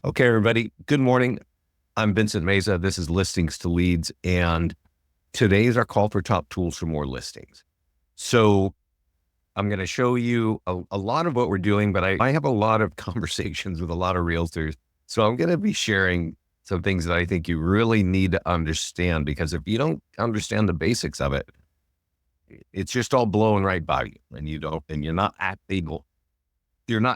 Okay, everybody. Good morning. I'm Vincent Meza. This is Listings to Leads, and today is our call for top tools for more listings. So I'm going to show you a lot of what we're doing, but I have a lot of conversations with a lot of realtors. So I'm going to be sharing some things that I think you really need to understand, because if you don't understand the basics of it, it's just all blowing right by you, and you're not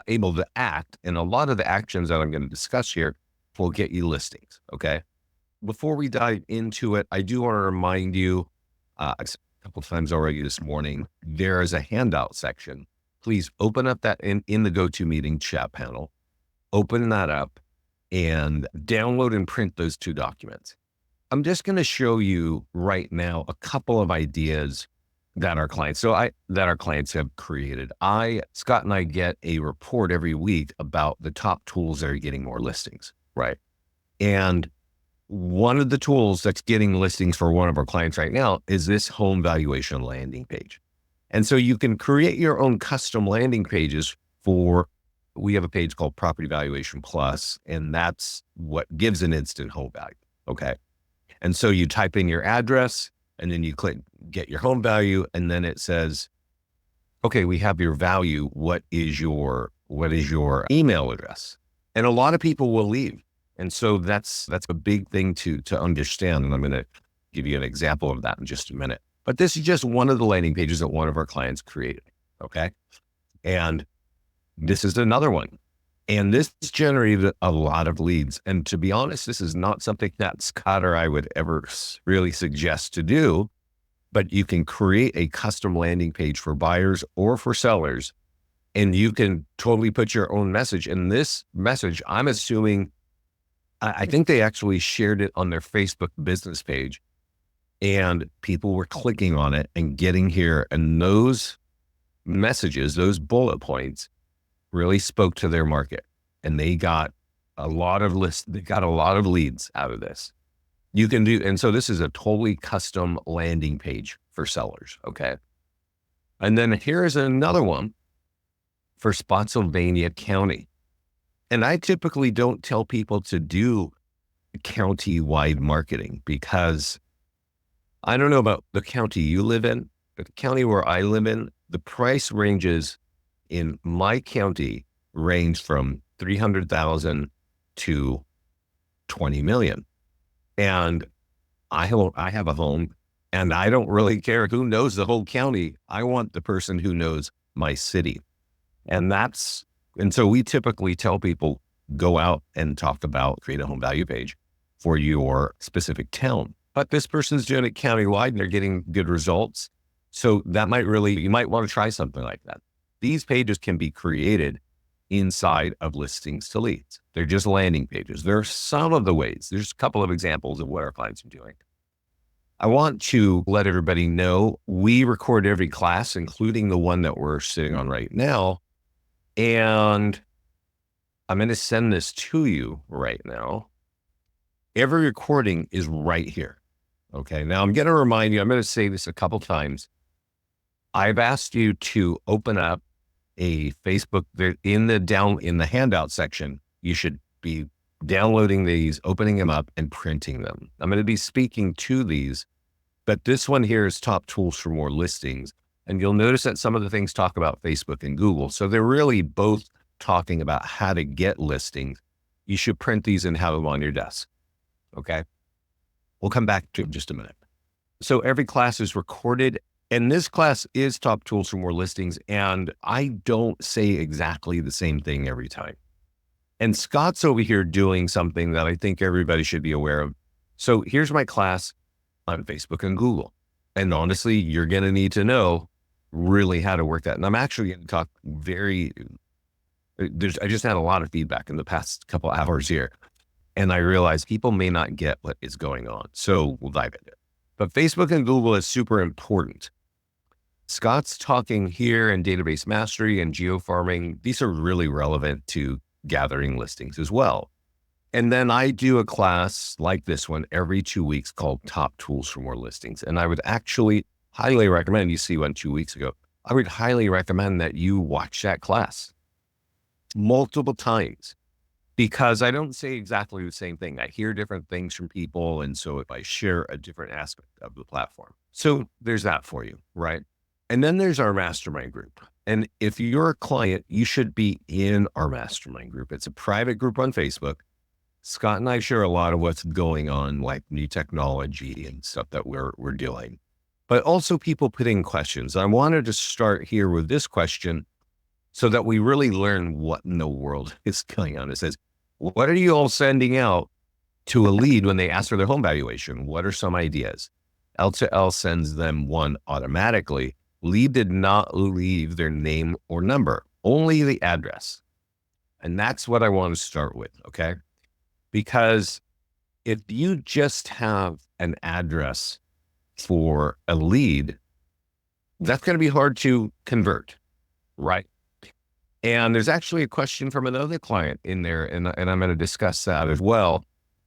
able to act. And a lot of the actions that I'm going to discuss here will get you listings. Okay. Before we dive into it, I do want to remind you, a couple of times already this morning, there is a handout section. Please open up that in the GoToMeeting chat panel, open that up and download and print those two documents. I'm just going to show you right now a couple of ideas that our clients have created. Scott and I get a report every week about the top tools that are getting more listings, right? And one of the tools that's getting listings for one of our clients right now is this home valuation landing page. And so you can create your own custom landing pages we have a page called Property Valuation Plus, and that's what gives an instant home value. Okay. And so you type in your address and then you click get your home value. And then it says, okay, we have your value. What is your email address? And a lot of people will leave. And so that's a big thing to understand. And I'm going to give you an example of that in just a minute. But this is just one of the landing pages that one of our clients created. Okay. And this is another one. And this generated a lot of leads. And to be honest, this is not something that Scott or I would ever really suggest to do, but you can create a custom landing page for buyers or for sellers, and you can totally put your own message. And this message, I'm assuming, I think they actually shared it on their Facebook business page, and people were clicking on it and getting here. And those messages, those bullet points, really spoke to their market, and they got a lot of leads out of this. And so this is a totally custom landing page for sellers. Okay. And then here's another one for Spotsylvania County. And I typically don't tell people to do county-wide marketing, because I don't know about the county you live in, but the county where I live in, the price ranges in my county range from 300,000 to 20 million. And I have a home, and I don't really care who knows the whole county. I want the person who knows my city. And so we typically tell people, go out and create a home value page for your specific town. But this person's doing it countywide and they're getting good results. So you might want to try something like that. These pages can be created inside of Listings to Leads. They're just landing pages. There are some of the ways. There's a couple of examples of what our clients are doing. I want to let everybody know we record every class, including the one that we're sitting on right now. And I'm going to send this to you right now. Every recording is right here. Okay. Now I'm going to remind you, I'm going to say this a couple times. I've asked you to open up a Facebook in the handout section. You should be downloading these, opening them up and printing them. I'm going to be speaking to these, but this one here is top tools for more listings. And you'll notice that some of the things talk about Facebook and Google. So they're really both talking about how to get listings. You should print these and have them on your desk. Okay. We'll come back to it in just a minute. So every class is recorded, and this class is top tools for more listings. And I don't say exactly the same thing every time. And Scott's over here doing something that I think everybody should be aware of. So here's my class on Facebook and Google. And honestly, you're going to need to know really how to work that. And I'm actually going to talk I just had a lot of feedback in the past couple hours here. And I realized people may not get what is going on. So we'll dive into it. But Facebook and Google is super important. Scott's talking here in database mastery and geofarming. These are really relevant to gathering listings as well. And then I do a class like this one every 2 weeks called Top Tools for More Listings. And I would actually highly recommend, you see one 2 weeks ago, I would highly recommend that you watch that class multiple times. because I don't say exactly the same thing. I hear different things from people. And so if I share a different aspect of the platform, so there's that for you, right? And then there's our mastermind group. And if you're a client, you should be in our mastermind group. It's a private group on Facebook. Scott and I share a lot of what's going on, like new technology and stuff that we're doing, but also people putting questions. I wanted to start here with this question so that we really learn what in the world is going on. It says, what are you all sending out to a lead when they ask for their home valuation? What are some ideas? L2L sends them one automatically. Lead did not leave their name or number, only the address. And that's what I want to start with, okay? Because if you just have an address for a lead, that's going to be hard to convert, right? And there's actually a question from another client in there, and I'm going to discuss that as well,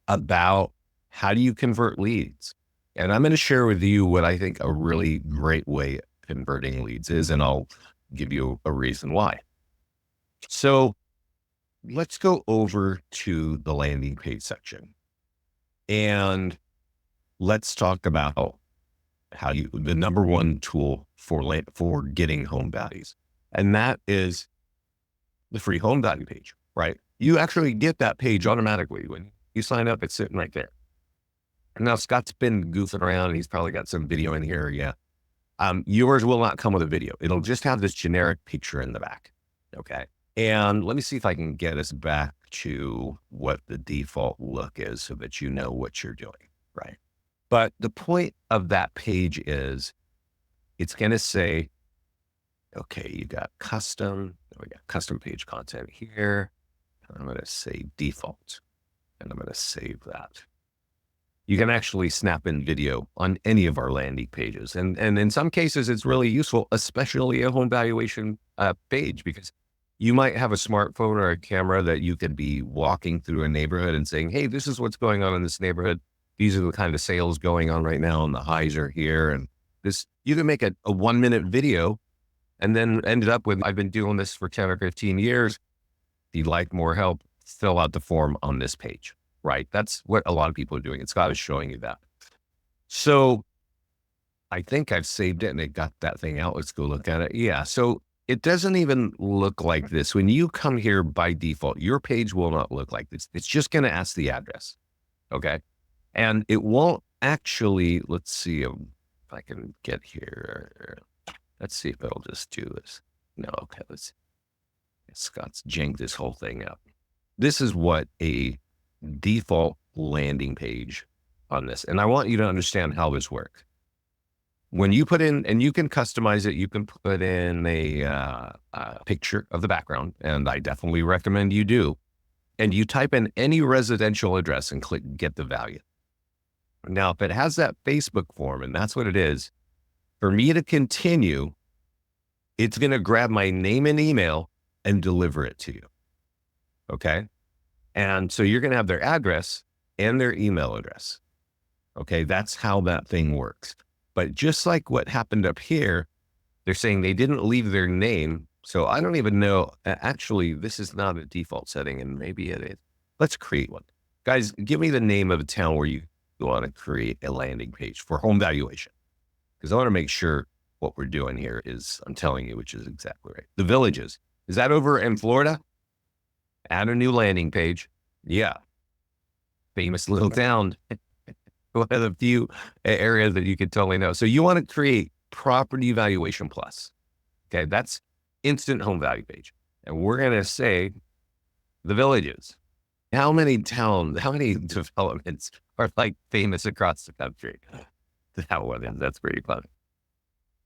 about how do you convert leads? And I'm going to share with you what I think a really great way of converting leads is, and I'll give you a reason why. So let's go over to the landing page section, and let's talk about how the number one tool for getting home values, and that is the free home value page, right? You actually get that page automatically when you sign up. It's sitting right there. And now Scott's been goofing around. He's probably got some video in here. Yeah. Yours will not come with a video. It'll just have this generic picture in the back. Okay. And let me see if I can get us back to what the default look is so that you know what you're doing, right? But the point of that page is it's going to say, okay, you got custom, we got custom page content here. I'm going to say default, and I'm going to save that. You can actually snap in video on any of our landing pages. And in some cases, it's really useful, especially a home valuation page, because you might have a smartphone or a camera that you could be walking through a neighborhood and saying, hey, this is what's going on in this neighborhood. These are the kind of sales going on right now, and the highs are here. And this, you can make a 1-minute video and then ended up with, I've been doing this for 10 or 15 years. If you'd like more help, fill out the form on this page, right? That's what a lot of people are doing. And Scott is showing you that. So I think I've saved it and it got that thing out. Let's go look at it. Yeah. So it doesn't even look like this. When you come here by default, your page will not look like this. It's just going to ask the address. Okay. And it won't actually, let's see if I can get here. Let's see if it'll just do this. No, okay, Scott's janked this whole thing up. This is what a default landing page on this. And I want you to understand how this works. When you put in, and you can customize it, you can put in a picture of the background, and I definitely recommend you do. And you type in any residential address and click get the value. Now, if it has that Facebook form, and that's what it is, for me to continue, it's going to grab my name and email and deliver it to you. Okay. And so you're going to have their address and their email address. Okay. That's how that thing works. But just like what happened up here, they're saying they didn't leave their name. So I don't even know. Actually, this is not a default setting, and maybe it is. Let's create one. Guys, give me the name of a town where you want to create a landing page for home valuation, because I want to make sure what we're doing here is, I'm telling you, which is exactly right. The Villages. Is that over in Florida? Add a new landing page. Yeah. Famous little town. One of the few areas that you could totally know. So you want to create Property Valuation Plus. Okay. That's instant home value page. And we're going to say the Villages. How many developments are like famous across the country? That one is, that's pretty fun.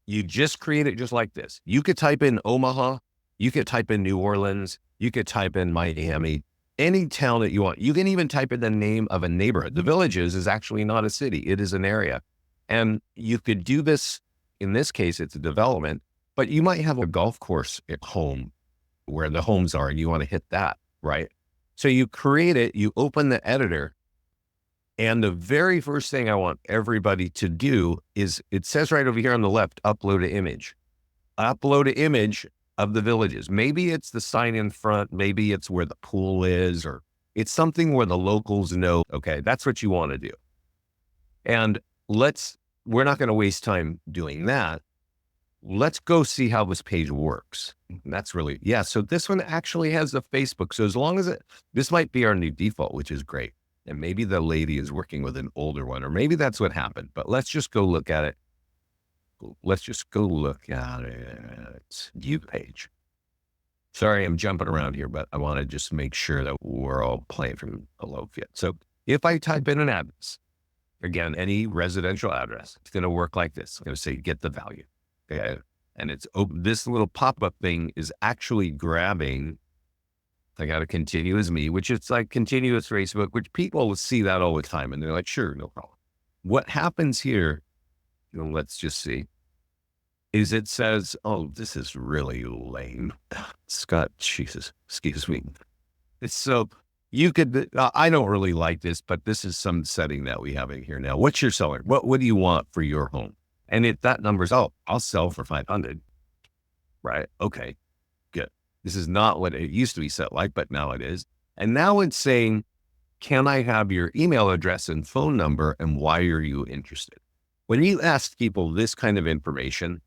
You just create it just like this. You could type in Omaha, you could type in New Orleans, you could type in Miami, any town that you want. You can even type in the name of a neighborhood. The Villages is actually not a city. It is an area. And you could do this, in this case, it's a development, but you might have a golf course at home where the homes are and you want to hit that, right? So you create it, you open the editor, and the very first thing I want everybody to do is, it says right over here on the left, upload an image. Upload an image of the Villages. Maybe it's the sign in front, maybe it's where the pool is, or It's something where the locals know, okay, that's what you want to do. And we're not going to waste time doing that. Let's go see how this page works. And that's really, yeah. So this one actually has the Facebook. So as long as this might be our new default, which is great. And maybe the lady is working with an older one, or maybe that's what happened, but let's just go look at it. Let's just go look at it. View page. Sorry, I'm jumping around here, but I want to just make sure that we're all playing from a low fit. So if I type in an address, again, any residential address, it's going to work like this. I'm going to say, get the value. Okay. And it's this little pop-up thing is actually grabbing, I got to continue as me, which is like continuous Facebook, which people will see that all the time. And they're like, sure, no problem. What happens here, let's just see, is it says, oh, this is really lame. Scott, Jesus, excuse me. It's so, you could, I don't really like this, but this is some setting that we have in here now. What's your seller? What do you want for your home? And if that number's, oh, I'll sell for 500, right? Okay, good. This is not what it used to be set like, but now it is. And now it's saying, can I have your email address and phone number, and why are you interested? When you ask people this kind of information,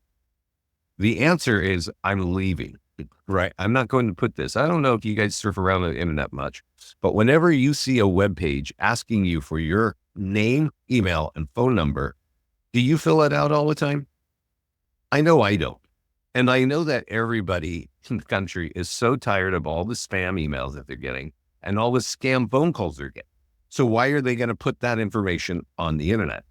the answer is, I'm leaving, right? I'm not going to put this. I don't know if you guys surf around the internet much, but whenever you see a web page asking you for your name, email, and phone number, do you fill it out all the time? I know I don't. And I know that everybody in the country is so tired of all the spam emails that they're getting and all the scam phone calls they're getting. So why are they going to put that information on the internet?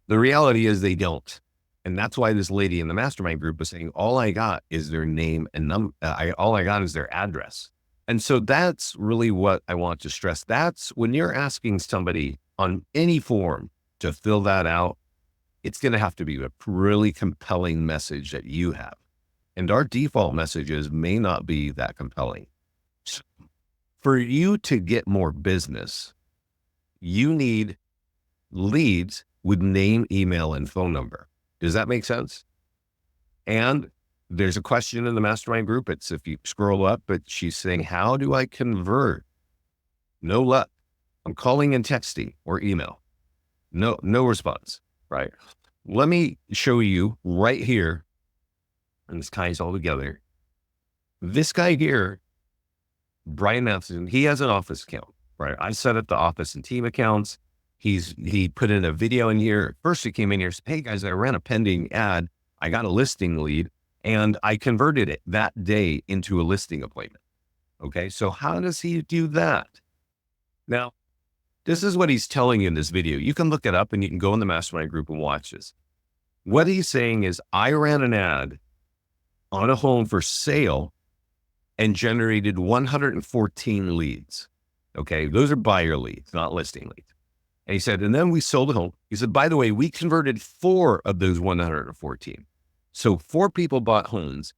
The reality is they don't. And that's why this lady in the mastermind group was saying, all I got is their name and number. All I got is their address. And so that's really what I want to stress. That's when you're asking somebody on any form to fill that out, it's going to have to be a really compelling message that you have. And our default messages may not be that compelling. So for you to get more business, you need leads with name, email, and phone number. Does that make sense? And there's a question in the mastermind group. It's if you scroll up, but she's saying, how do I convert? No luck. I'm calling and texting or email. No response, right? Let me show you right here. And this ties all together. This guy here, Brian Matheson, he has an office account, right? I set up the office and team accounts. He put in a video in here. First he came in here and said, hey guys, I ran a pending ad. I got a listing lead and I converted it that day into a listing appointment. Okay. So how does he do that? Now, this is what he's telling you in this video. You can look it up and you can go in the mastermind group and watch this. What he's saying is, I ran an ad on a home for sale and generated 114 leads. Okay. Those are buyer leads, not listing leads. And he said, and then we sold a home. He said, by the way, we converted 4 of those 114. So 4 people bought homes.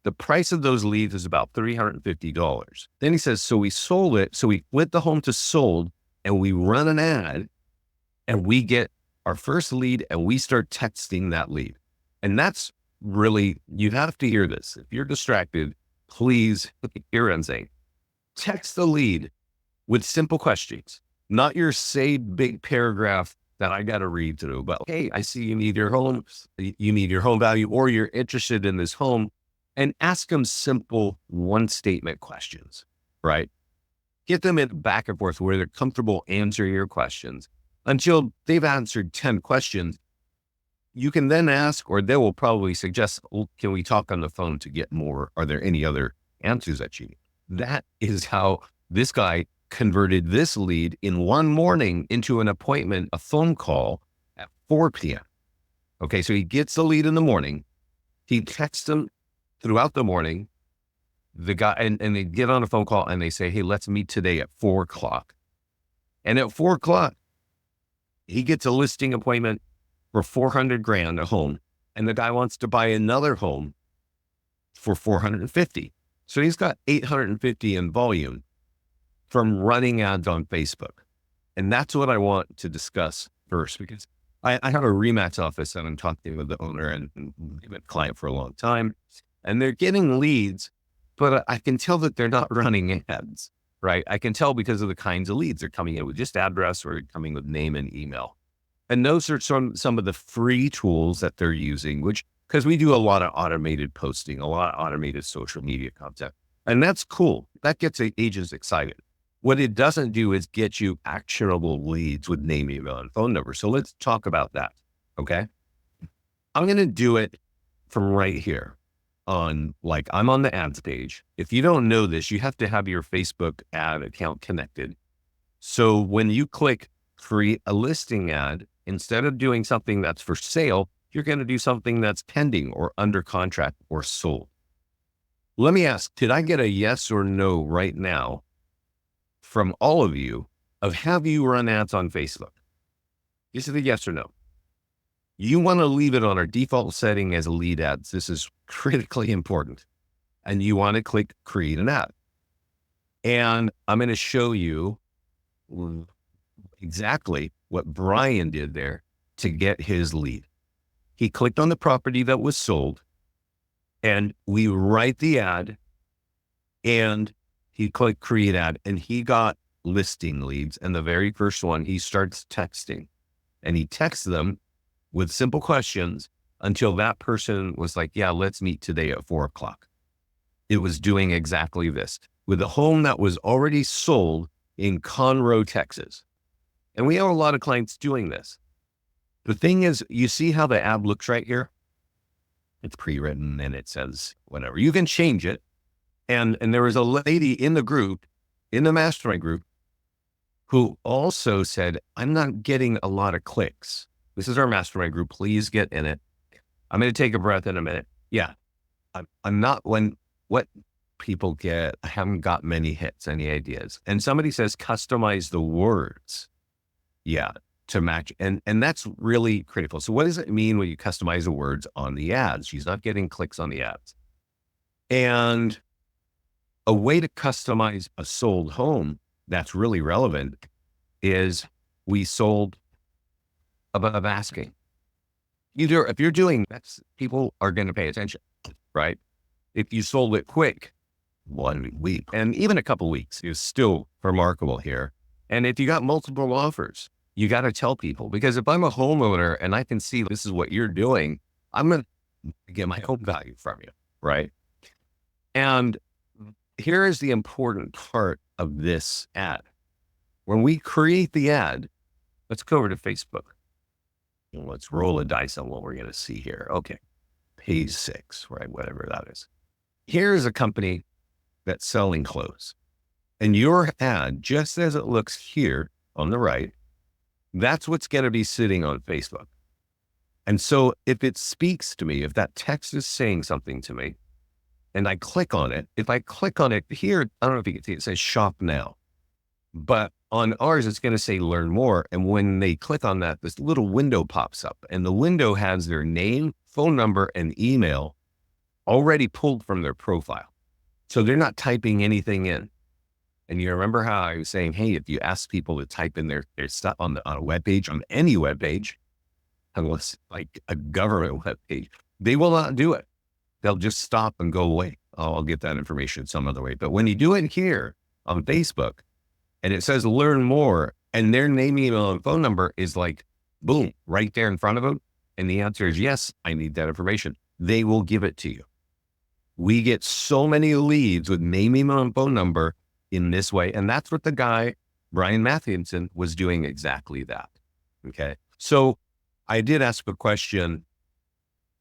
The price of those leads is about $350. Then he says, so we sold it. So we went the home to sold and we run an ad and we get our first lead and we start texting that lead. And that's really, you have to hear this. If you're distracted, please hear what I'm saying. Text the lead with simple questions. Not your say big paragraph that I got to read through, but hey, I see you need your home value, or you're interested in this home, and ask them simple 1-statement questions, right? Get them in back and forth where they're comfortable answering your questions until they've answered 10 questions. You can then ask, or they will probably suggest, well, can we talk on the phone to get more? Are there any other answers that you need? That is how this guy converted this lead in one morning into an appointment, a phone call at 4 p.m. Okay. So he gets the lead in the morning. He texts them throughout the morning, the guy, and they get on a phone call and they say, hey, let's meet today at 4 o'clock. And at 4 o'clock, he gets a listing appointment for 400 grand a home. And the guy wants to buy another home for 450. So he's got 850 in volume from running ads on Facebook. And that's what I want to discuss first, because I have a Remax office and I'm talking with the owner and been a client for a long time, and they're getting leads, but I can tell that they're not running ads. right? I can tell because of the kinds of leads. They're coming in with just address or coming with name and email. And those are some of the free tools that they're using, which, because we do a lot of automated posting, a lot of automated social media content. And that's cool. That gets agents excited. What it doesn't do is get you actionable leads with name, email, and phone number. So let's talk about that. Okay. I'm going to do it from right here I'm on the ads page. If you don't know this, you have to have your Facebook ad account connected. So when you click create a listing ad, instead of doing something that's for sale, you're going to do something that's pending or under contract or sold. Let me ask, did I get a yes or no right now from all of you of have you run ads on Facebook? This is a yes or no. You want to leave it on our default setting as a lead ads. This is critically important. And you want to click create an ad. And I'm going to show you exactly what Brian did there to get his lead. He clicked on the property that was sold and we write the ad and he clicked create ad and he got listing leads. And the very first one, he starts texting and he texts them with simple questions until that person was like, yeah, let's meet today at 4:00. It was doing exactly this with a home that was already sold in Conroe, Texas. And we have a lot of clients doing this. The thing is, you see how the ad looks right here? It's pre-written and it says whatever. You can change it. And there was a lady in the group, in the mastermind group, who also said, I'm not getting a lot of clicks. This is our mastermind group. Please get in it. I'm going to take a breath in a minute. Yeah. I'm not what people get. I haven't got many hits, any ideas. And somebody says, customize the words. Yeah. To match. And that's really critical. So what does it mean when you customize the words on the ads? She's not getting clicks on the ads. And a way to customize a sold home that's really relevant is we sold above asking. Either if you're doing that, people are going to pay attention, right? If you sold it quick, 1 week and even a couple weeks is still remarkable here. And if you got multiple offers, you got to tell people, because if I'm a homeowner and I can see this is what you're doing, I'm going to get my home value from you, right? And here is the important part of this ad. When we create the ad, let's go over to Facebook. Let's roll a dice on what we're going to see here. Okay. Page 6, right? Whatever that is. Here's a company that's selling clothes. And your ad, just as it looks here on the right, that's what's going to be sitting on Facebook. And so if it speaks to me, if that text is saying something to me, and I click on it, if I click on it here, I don't know if you can see, it says shop now. But on ours, it's going to say learn more. And when they click on that, this little window pops up and the window has their name, phone number, and email already pulled from their profile. So they're not typing anything in. And you remember how I was saying, hey, if you ask people to type in their stuff on a web page, on any web page, unless like a government web page, they will not do it. They'll just stop and go away. Oh, I'll get that information some other way. But when you do it here on Facebook and it says learn more and their name, email, and phone number is like, boom, right there in front of them. And the answer is, yes, I need that information. They will give it to you. We get so many leads with name, email, and phone number in this way. And that's what the guy, Brian Mathewson, was doing exactly that. Okay. So I did ask a question.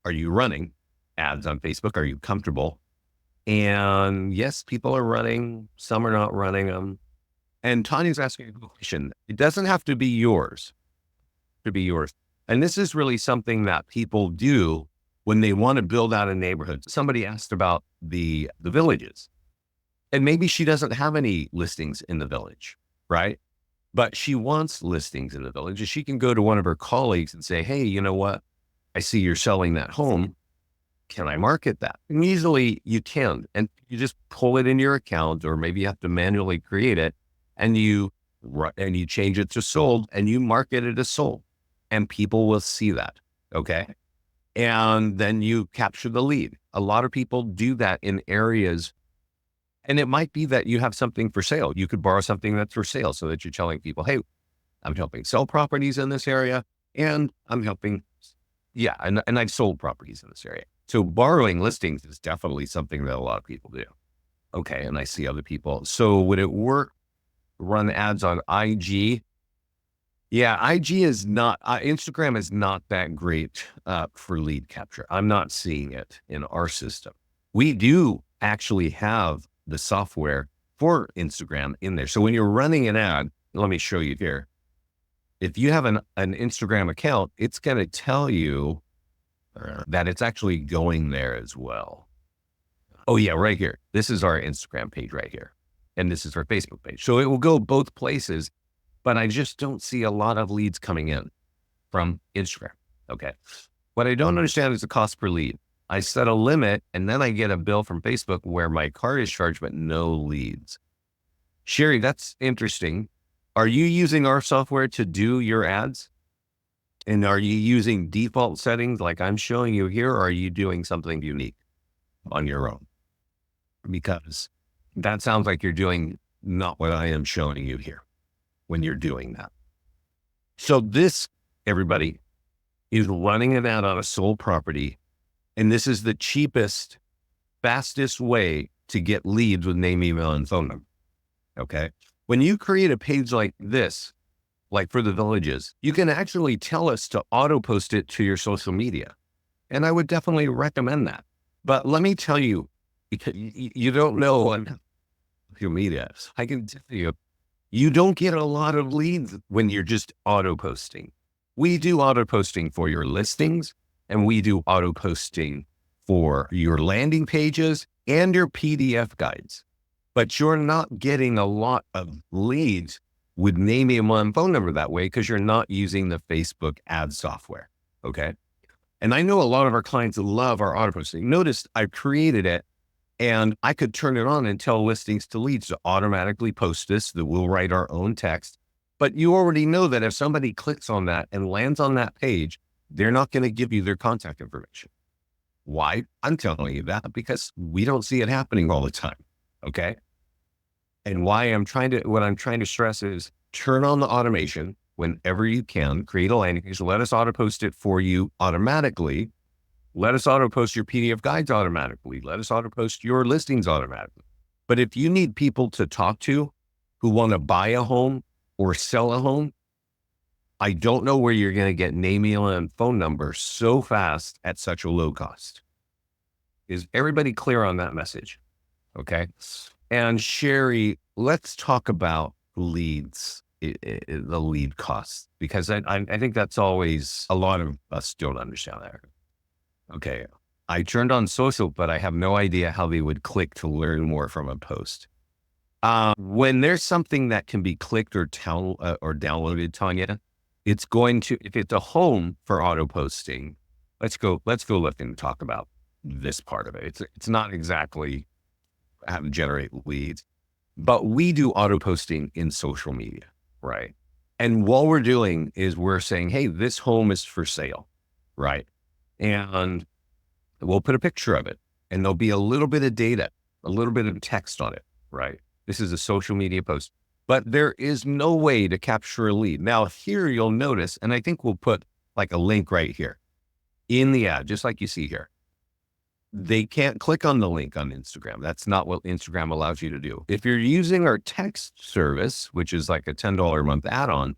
Are you running ads on Facebook? Are you comfortable? And yes, people are running. Some are not running them. And Tanya's asking a question. It doesn't have to be yours. To be yours. And this is really something that people do when they want to build out a neighborhood. Somebody asked about the villages. And maybe she doesn't have any listings in the village, right? But she wants listings in the village. And she can go to one of her colleagues and say, hey, you know what? I see you're selling that home. Can I market that? And easily you can. And you just pull it in your account, or maybe you have to manually create it, and you change it to sold and you market it as sold. And people will see that. Okay. And then you capture the lead. A lot of people do that in areas. And it might be that you have something for sale. You could borrow something that's for sale so that you're telling people, hey, I'm helping sell properties in this area and I'm helping. Yeah. And I've sold properties in this area. So borrowing listings is definitely something that a lot of people do. Okay. And I see other people. So would it work? Run ads on IG? Yeah. IG is not, Instagram is not that great for lead capture. I'm not seeing it in our system. We do actually have the software for Instagram in there. So when you're running an ad, let me show you here. If you have an Instagram account, it's going to tell you that it's actually going there as well. Oh yeah, right here. This is our Instagram page right here. And this is our Facebook page. So it will go both places, but I just don't see a lot of leads coming in from Instagram. Okay. What I don't understand is the cost per lead. I set a limit and then I get a bill from Facebook where my card is charged, but no leads. Sherry, that's interesting. Are you using our software to do your ads? And are you using default settings like I'm showing you here? Or are you doing something unique on your own? Because that sounds like you're doing not what I am showing you here when you're doing that. So this, everybody, is running an ad on a sold property. And this is the cheapest, fastest way to get leads with name, email, and phone number. Okay. When you create a page like this, like for the villages, you can actually tell us to auto post it to your social media. And I would definitely recommend that. But let me tell you, because you don't know on social media, I can tell you, you don't get a lot of leads when you're just auto posting. We do auto posting for your listings and we do auto posting for your landing pages and your PDF guides. But you're not getting a lot of leads with name, email, and phone number that way because you're not using the Facebook ad software. Okay. And I know a lot of our clients love our auto posting. Notice I've created it and I could turn it on and tell listings to leads to automatically post this, that we'll write our own text. But you already know that if somebody clicks on that and lands on that page, they're not going to give you their contact information. Why? I'm telling you that because we don't see it happening all the time. Okay. And what I'm trying to stress is turn on the automation whenever you can, create a landing page, let us auto post it for you automatically. Let us auto post your PDF guides automatically. Let us auto post your listings automatically. But if you need people to talk to who want to buy a home or sell a home, I don't know where you're going to get name, email, and phone number so fast at such a low cost. Is everybody clear on that message? Okay. And Sherry, let's talk about leads, the lead costs, because I think that's always a lot of us don't understand that. Okay. I turned on social, but I have no idea how they would click to learn more from a post. When there's something that can be clicked or downloaded, Tanya, it's going to, if it's a home for auto posting, let's go look and talk about this part of it. It's not exactly how to generate leads, but we do auto posting in social media, right? And what we're doing is we're saying, hey, this home is for sale, right? And we'll put a picture of it and there'll be a little bit of data, a little bit of text on it, right? This is a social media post, but there is no way to capture a lead. Now here you'll notice, and I think we'll put like a link right here in the ad, just like you see here. They can't click on the link on Instagram. That's not what Instagram allows you to do. If you're using our text service, which is like a $10 a month add-on,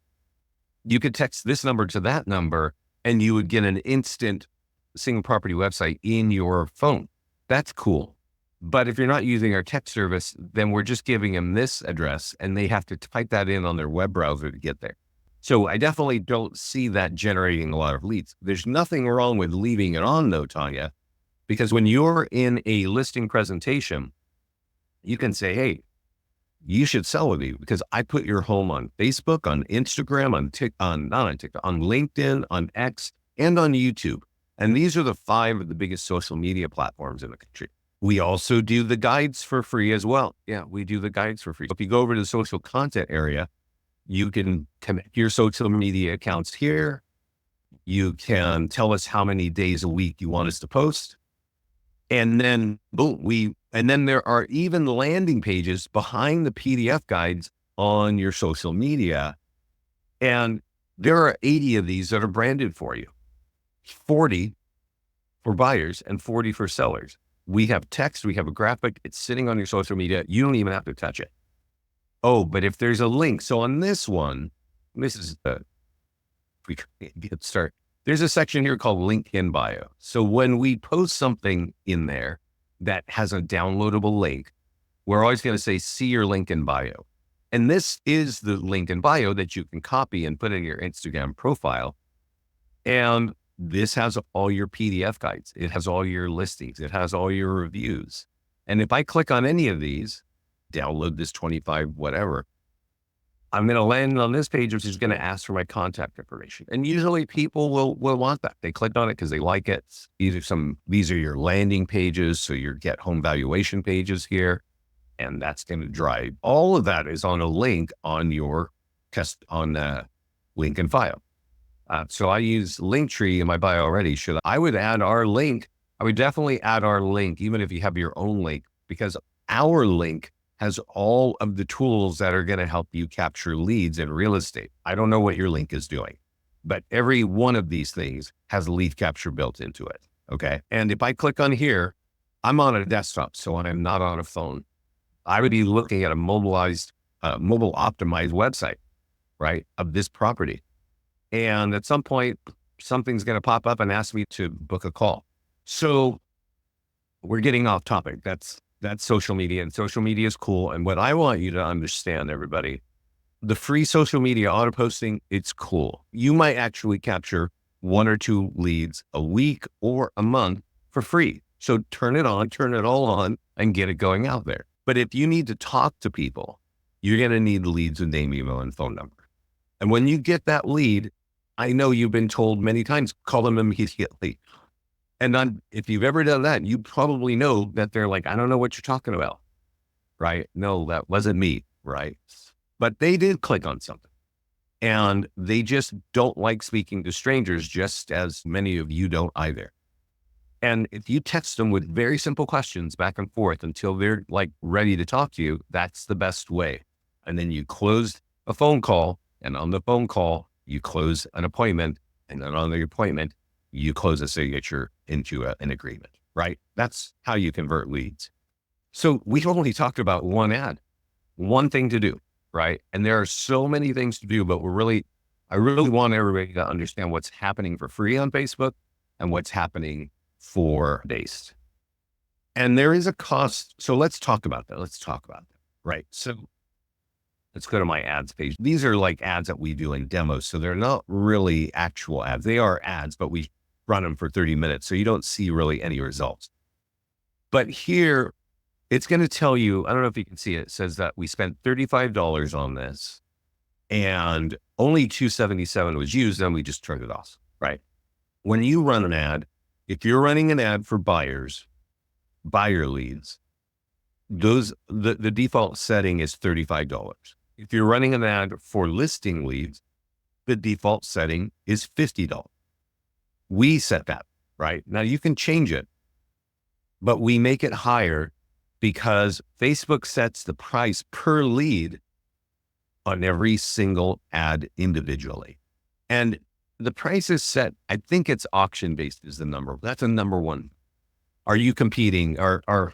you could text this number to that number and you would get an instant single property website in your phone. That's cool. But if you're not using our text service, then we're just giving them this address and they have to type that in on their web browser to get there. So I definitely don't see that generating a lot of leads. There's nothing wrong with leaving it on though, Tanya. Because when you're in a listing presentation, you can say, hey, you should sell with me because I put your home on Facebook, on Instagram, on LinkedIn, on X, and on YouTube. And these are the 5 of the biggest social media platforms in the country. We also do the guides for free as well. Yeah, we do the guides for free. If you go over to the social content area, you can connect your social media accounts here. You can tell us how many days a week you want us to post. And then boom, we And then there are even landing pages behind the PDF guides on your social media. And there are 80 of these that are branded for you, 40 for buyers and 40 for sellers. We have text, we have a graphic, it's sitting on your social media. You don't even have to touch it. Oh, but if there's a link, so on this one, this is we get start. There's a section here called link in bio. So when we post something in there that has a downloadable link, we're always going to say, see your link in bio. And this is the link in bio that you can copy and put in your Instagram profile. And this has all your PDF guides. It has all your listings. It has all your reviews. And if I click on any of these, download this 25, whatever, I'm going to land on this page, which is going to ask for my contact information. And usually people will want that. They click on it because they like it. These are your landing pages. So your get home valuation pages here. And that's going to drive. All of that is on a link on your test on link and file. So I use Linktree in my bio already. I would add our link. I would definitely add our link, even if you have your own link, because our link has all of the tools that are going to help you capture leads in real estate. I don't know what your link is doing, but every one of these things has lead capture built into it. Okay. And if I click on here, I'm on a desktop, so I'm not on a phone. I would be looking at a mobile optimized website, right, of this property. And at some point, something's going to pop up and ask me to book a call. So we're getting off topic. That's social media, and social media is cool. And what I want you to understand, everybody, the free social media auto posting, it's cool. You might actually capture 1 or 2 leads a week or a month for free. So turn it all on and get it going out there. But if you need to talk to people, you're going to need leads with name, email, and phone number. And when you get that lead, I know you've been told many times, call them immediately. And if you've ever done that, you probably know that they're like, I don't know what you're talking about, right? No, that wasn't me, right? But they did click on something, and they just don't like speaking to strangers, just as many of you don't either. And if you text them with very simple questions back and forth until they're like ready to talk to you, that's the best way. And then you close a phone call, and on the phone call, you close an appointment, and then on the appointment, you close a signature into an agreement, right? That's how you convert leads. So we've only talked about one ad, one thing to do, right? And there are so many things to do, but I really want everybody to understand what's happening for free on Facebook and what's happening for based. And there is a cost. So let's talk about that. Right? So let's go to my ads page. These are like ads that we do in demos. So they're not really actual ads. They are ads, but we run them for 30 minutes. So you don't see really any results. But here it's going to tell you, I don't know if you can see it. It says that we spent $35 on this and only $277 was used. Then we just turned it off, right? When you run an ad, if you're running an ad for buyer leads, the default setting is $35. If you're running an ad for listing leads, the default setting is $50. We set that, right? Now you can change it, but we make it higher because Facebook sets the price per lead on every single ad individually. And the price is set, I think it's auction based is the number. That's a number one. Are you competing? Are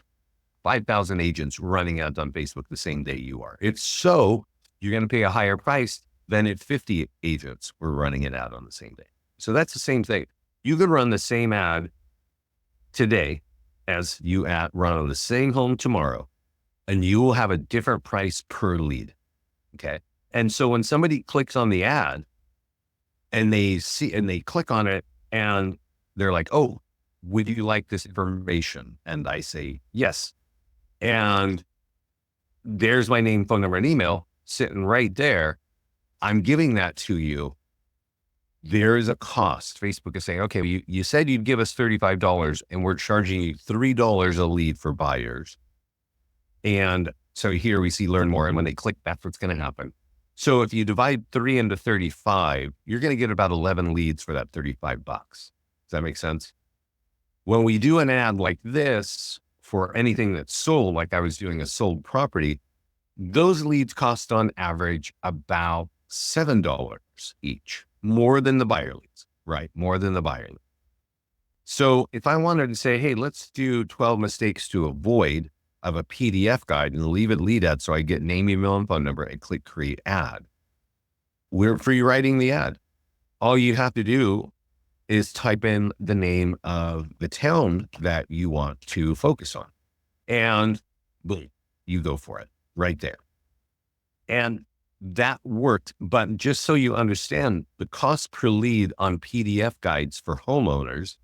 5,000 agents running ads on Facebook the same day you are? If so, you're going to pay a higher price than if 50 agents were running an ad on the same day. So that's the same thing. You could run the same ad today as you run on the same home tomorrow, and you will have a different price per lead. Okay. And so when somebody clicks on the ad and they click on it and they're like, oh, would you like this information? And I say, yes. And there's my name, phone number, and email sitting right there. I'm giving that to you. There is a cost. Facebook is saying, okay, you said you'd give us $35 and we're charging you $3 a lead for buyers. And so here we see learn more. And when they click, that's what's going to happen. So if you divide 3 into 35, you're going to get about 11 leads for that $35. Does that make sense? When we do an ad like this for anything that's sold, like I was doing a sold property, those leads cost on average about $7 each, more than the buyer leads, right? More than the buyer leads. So if I wanted to say, hey, let's do 12 mistakes to avoid of a PDF guide and leave it lead ad, so I get name, email, and phone number and click create ad, we're free writing the ad. All you have to do is type in the name of the town that you want to focus on, and boom, you go for it right there. And that worked. But just so you understand, the cost per lead on PDF guides for homeowners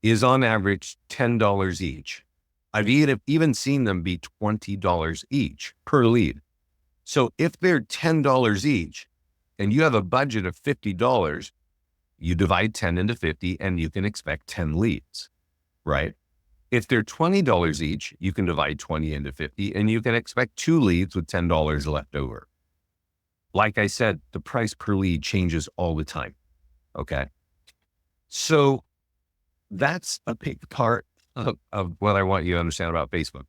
is on average $10 each. I've even seen them be $20 each per lead. So if they're $10 each and you have a budget of $50, you divide 10 into 50 and you can expect 10 leads, right? If they're $20 each, you can divide 20 into 50 and you can expect 2 leads with $10 left over. Like I said, the price per lead changes all the time. Okay. So that's a big part of what I want you to understand about Facebook.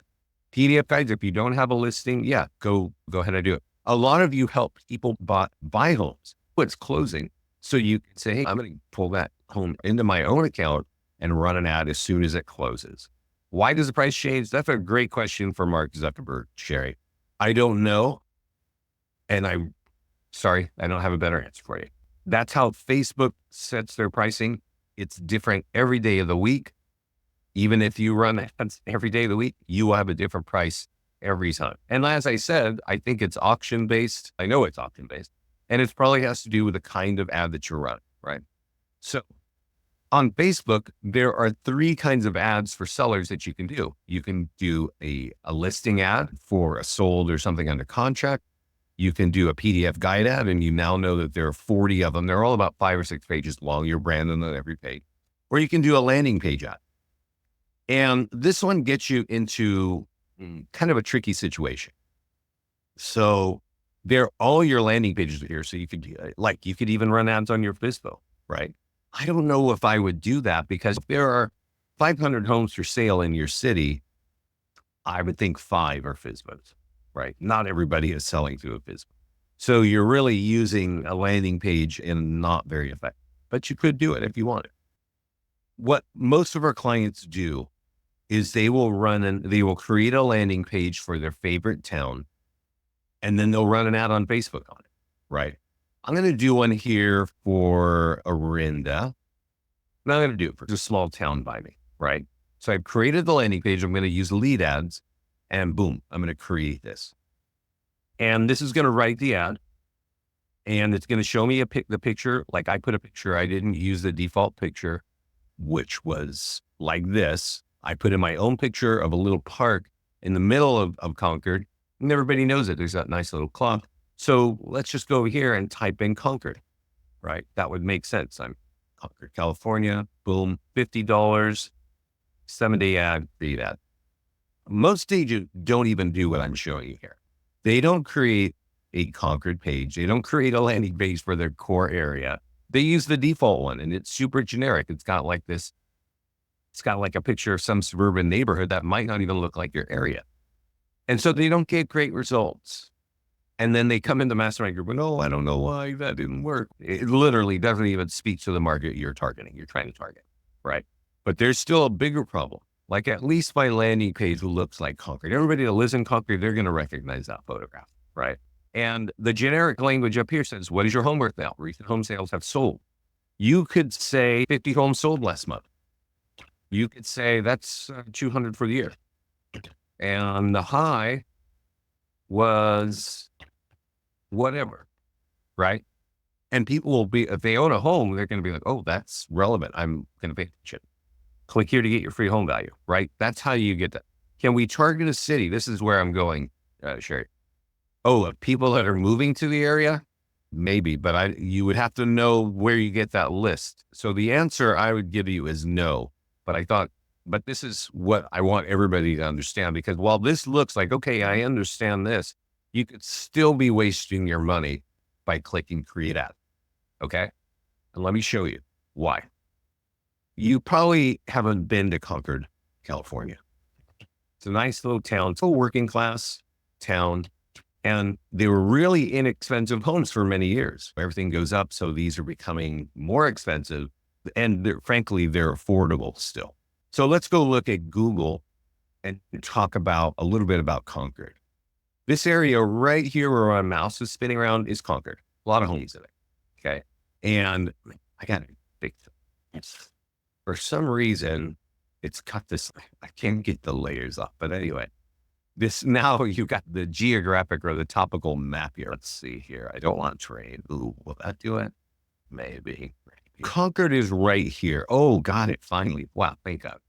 PDF guides, if you don't have a listing, yeah, go ahead and do it. A lot of you help people buy homes. It's closing. So you can say, hey, I'm going to pull that home into my own account and run an ad as soon as it closes. Why does the price change? That's a great question for Mark Zuckerberg, Sherry. I don't know. And I'm sorry, I don't have a better answer for you. That's how Facebook sets their pricing. It's different every day of the week. Even if you run ads every day of the week, you will have a different price every time. And as I said, I think it's auction based. I know it's auction based. And it probably has to do with the kind of ad that you're running, right? So on Facebook, there are 3 kinds of ads for sellers that you can do. You can do a listing ad for a sold or something under contract. You can do a PDF guide ad, and you now know that there are 40 of them. They're all about 5 or 6 pages long. You're branding on every page. Or you can do a landing page ad. And this one gets you into kind of a tricky situation. So all your landing pages are here. So you could even run ads on your FSBO, right? I don't know if I would do that, because if there are 500 homes for sale in your city, I would think 5 are FSBOs, right? Not everybody is selling through a FSBO. So you're really using a landing page and not very effective, but you could do it if you wanted. What most of our clients do is they will create a landing page for their favorite town, and then they'll run an ad on Facebook on it, right? I'm going to do one here for Orinda. I'm going to do it for a small town by me, right? So I've created the landing page. I'm going to use lead ads, and boom, I'm going to create this. And this is going to write the ad, and it's going to show me the picture. Like I put a picture. I didn't use the default picture, which was like this. I put in my own picture of a little park in the middle of Concord, and everybody knows it. There's that nice little clock. So let's just go over here and type in Concord, right? That would make sense. I'm Concord, California, boom, $50, 7-day ad, free ad. Most agents don't even do what I'm showing you here. They don't create a Concord page. They don't create a landing page for their core area. They use the default one, and it's super generic. It's got like a picture of some suburban neighborhood that might not even look like your area. And so they don't get great results. And then they come into Mastermind group and, oh, I don't know why that didn't work. It literally doesn't even speak to the market you're trying to target, right? But there's still a bigger problem. Like, at least my landing page looks like Concord. Everybody that lives in Concord, they're going to recognize that photograph, right? And the generic language up here says, what is your home worth now? Recent home sales have sold. You could say 50 homes sold last month. You could say that's 200 for the year. And the high was whatever, right? And people will be, if they own a home, they're going to be like, oh, that's relevant. I'm going to pay attention. Click here to get your free home value, right? That's how you get that. Can we target a city? This is where I'm going, Sherry. Oh, people that are moving to the area? Maybe, but you would have to know where you get that list. So the answer I would give you is no. But this is what I want everybody to understand, because while this looks like, okay, I understand this, you could still be wasting your money by clicking create ad. Okay. And let me show you why. You probably haven't been to Concord, California. It's a nice little town. It's a working class town. And they were really inexpensive homes for many years. Everything goes up. So these are becoming more expensive. And frankly, they're affordable still. So let's go look at Google and talk about a little bit about Concord. This area right here where my mouse is spinning around is Concord. A lot of homes in it. Okay. And I got a big, for some reason, it's got this, I can't get the layers up, but anyway, this now you got the geographic or the topical map here. Let's see here. I don't want terrain. Ooh, will that do it? Maybe. Concord is right here. Oh, got it. Finally. Wow. Thank God.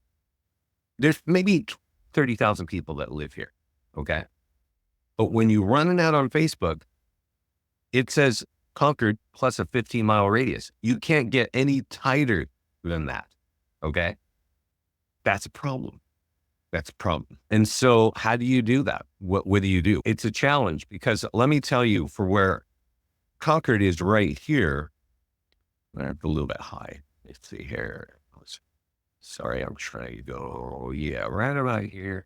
There's maybe 30,000 people that live here. Okay. But when you run it out on Facebook, it says Concord plus a 15-mile radius. You can't get any tighter than that. Okay. That's a problem. That's a problem. And so how do you do that? What do you do? It's a challenge because let me tell you, for where Concord is right here, a little bit high. Let's see here. Sorry, I'm trying to go. Yeah, right about here.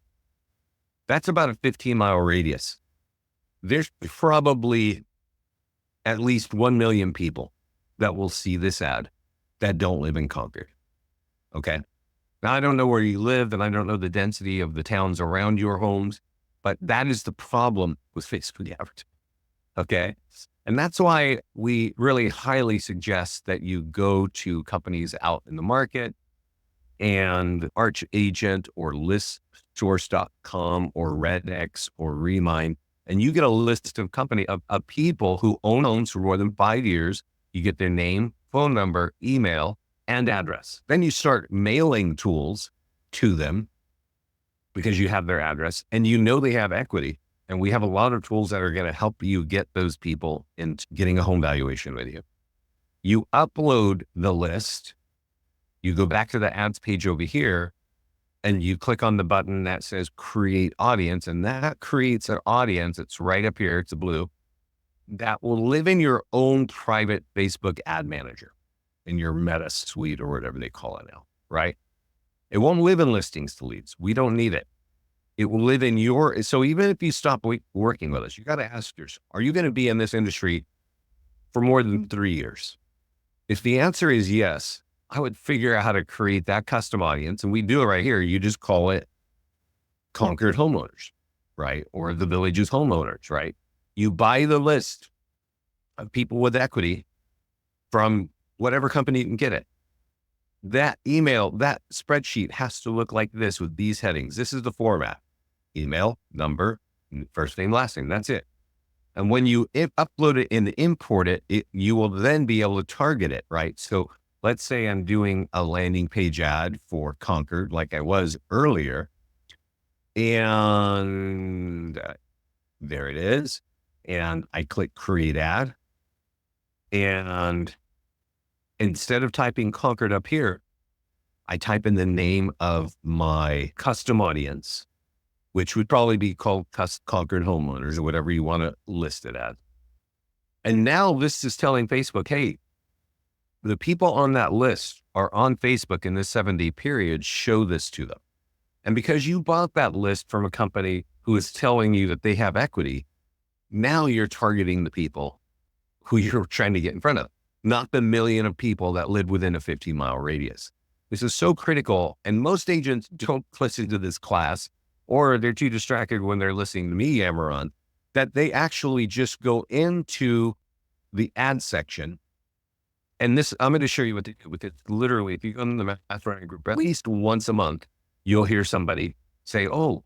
That's about a 15-mile radius. There's probably at least 1 million people that will see this ad that don't live in Concord. Okay. Now, I don't know where you live and I don't know the density of the towns around your homes, but that is the problem with Facebook advertising. Okay. And that's why we really highly suggest that you go to companies out in the market and Arch Agent or listsource.com or Redx or Remind, and you get a list of of people who own homes for more than 5 years. You get their name, phone number, email, and address. Then you start mailing tools to them because you have their address and you know they have equity. And we have a lot of tools that are going to help you get those people into getting a home valuation with you. You upload the list, you go back to the ads page over here, and you click on the button that says create audience. And that creates an audience. It's right up here. It's a blue that will live in your own private Facebook ad manager, in your meta suite or whatever they call it now, right? It won't live in listings to leads. We don't need it. It will live in so even if you stop working with us, you got to ask yourself, are you going to be in this industry for more than 3 years? If the answer is yes, I would figure out how to create that custom audience. And we do it right here. You just call it Concord Homeowners, right? Or the Villages Homeowners, right? You buy the list of people with equity from whatever company you can get it. That email, that spreadsheet has to look like this with these headings. This is the format: email, number, first name, last name. That's it. And when you upload it and import it, you will then be able to target it, right? So let's say I'm doing a landing page ad for Concord, like I was earlier, and there it is. And I click create ad, and instead of typing Concord up here, I type in the name of my custom audience, which would probably be called Concord Homeowners or whatever you want to list it as. And now this is telling Facebook, hey, the people on that list are on Facebook in this 7-day period, show this to them. And because you bought that list from a company who is telling you that they have equity, now you're targeting the people who you're trying to get in front of, not the million of people that live within a 15-mile radius. This is so critical. And most agents don't listen to this class, or they're too distracted when they're listening to me yammer on, that they actually just go into the ad section. And this, I'm going to show you what to do with it. Literally, if you go in the Mastermind group, at least once a month, you'll hear somebody say, oh,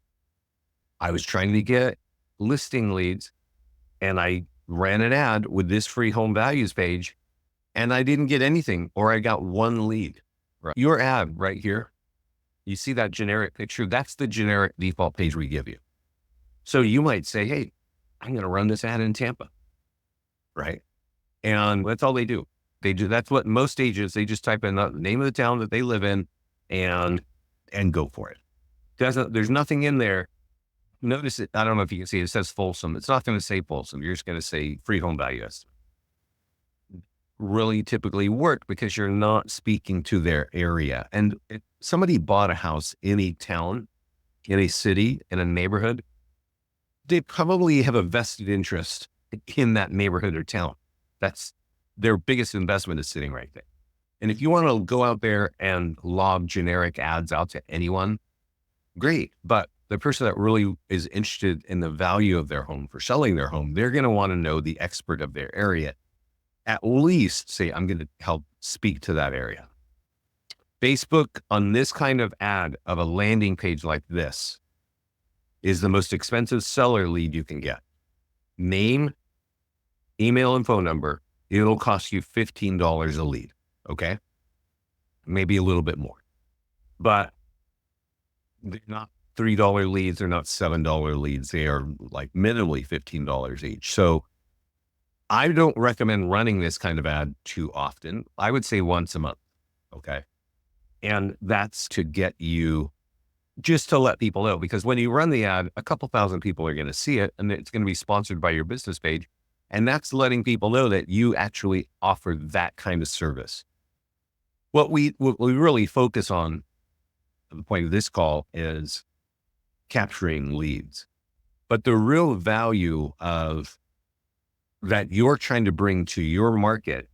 I was trying to get listing leads and I ran an ad with this free home values page and I didn't get anything, or I got one lead. Right? Your ad right here, you see that generic picture? That's the generic default page we give you. So you might say, hey, I'm going to run this ad in Tampa, right? And that's all they do. That's what most agents, they just type in the name of the town that they live in and go for it. There's nothing in there. Notice it. I don't know if you can see it. It says Folsom. It's not going to say Folsom. You're just going to say free home value estimate. Really typically work because you're not speaking to their area. And if somebody bought a house in a town in a city, in a neighborhood, they probably have a vested interest in that neighborhood or town. That's their biggest investment is sitting right there. And if you want to go out there and lob generic ads out to anyone, great. But the person that really is interested in the value of their home for selling their home, they're going to want to know the expert of their area. At least say, I'm going to help speak to that area. Facebook on this kind of ad of a landing page like this is the most expensive seller lead you can get. Name, email, and phone number. It'll cost you $15 a lead. Okay. Maybe a little bit more, but they're not $3 leads. They're not $7 leads. They are like minimally $15 each. So I don't recommend running this kind of ad too often. I would say once a month. Okay. And that's to get you, just to let people know, because when you run the ad, a couple thousand people are going to see it and it's going to be sponsored by your business page. And that's letting people know that you actually offer that kind of service. What we really focus on, the point of this call, is capturing leads. But the real value of that you're trying to bring to your market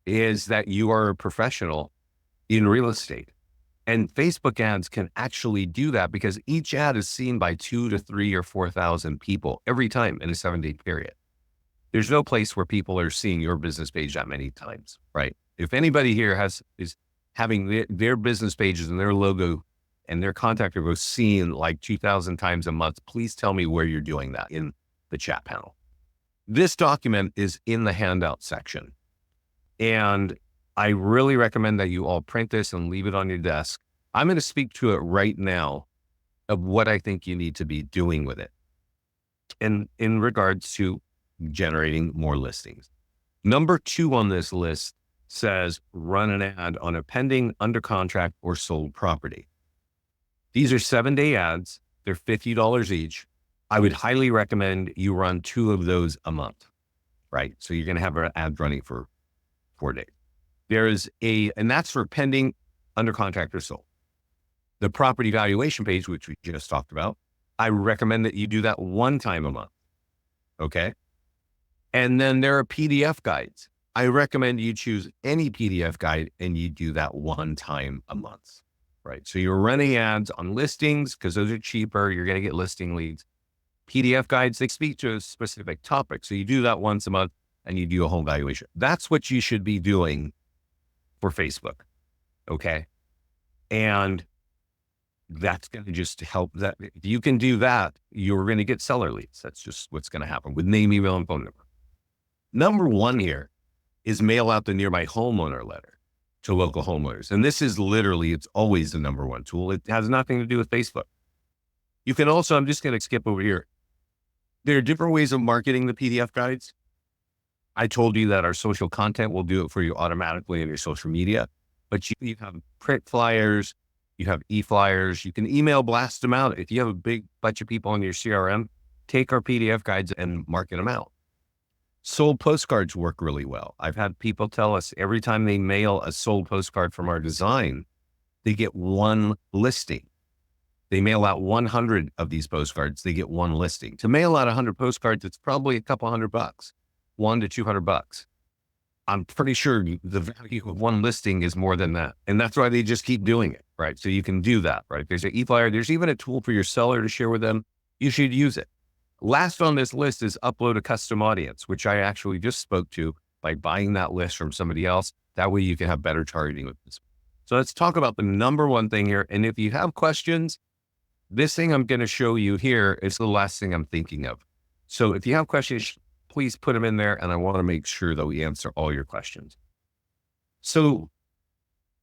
is that you are a professional in real estate. And Facebook ads can actually do that because each ad is seen by 2 to 3 or 4,000 people every time in a 7-day period. There's no place where people are seeing your business page that many times, right? If anybody here is having their business pages and their logo and their contact info seen like 2,000 times a month, please tell me where you're doing that in the chat panel. This document is in the handout section. And I really recommend that you all print this and leave it on your desk. I'm going to speak to it right now of what I think you need to be doing with it. And in regards to generating more listings. Number 2 on this list says run an ad on a pending, under contract, or sold property. These are 7-day ads. They're $50 each. I would highly recommend you run 2 of those a month, right? So you're going to have an ad running for 4 days. And that's for pending, under contract, or sold. The property valuation page, which we just talked about, I recommend that you do that 1 time a month. Okay. And then there are PDF guides. I recommend you choose any PDF guide and you do that 1 time a month, right? So you're running ads on listings because those are cheaper. You're going to get listing leads. PDF guides, they speak to a specific topic. So you do that once a month and you do a home valuation. That's what you should be doing for Facebook. Okay. And that's going to just help that. If you can do that, you're going to get seller leads. That's just what's going to happen with name, email, and phone number. Number 1 here is mail out the nearby homeowner letter to local homeowners. And this is literally, it's always the number 1 tool. It has nothing to do with Facebook. You can also, I'm just going to skip over here. There are different ways of marketing the PDF guides. I told you that our social content will do it for you automatically in your social media, but you have print flyers, you have e-flyers, you can email blast them out. If you have a big bunch of people in your CRM, take our PDF guides and market them out. Sold postcards work really well. I've had people tell us every time they mail a sold postcard from our design, they get 1 listing. They mail out 100 of these postcards, they get 1 listing. To mail out 100 postcards, it's probably a couple $100, $100 to $200. I'm pretty sure the value of 1 listing is more than that. And that's why they just keep doing it, right? So you can do that, right? There's an e-flyer. There's even a tool for your seller to share with them. You should use it. Last on this list is upload a custom audience, which I actually just spoke to by buying that list from somebody else. That way you can have better targeting with this. So let's talk about the number 1 thing here. And if you have questions, this thing I'm going to show you here is the last thing I'm thinking of. So if you have questions, please put them in there. And I want to make sure that we answer all your questions. So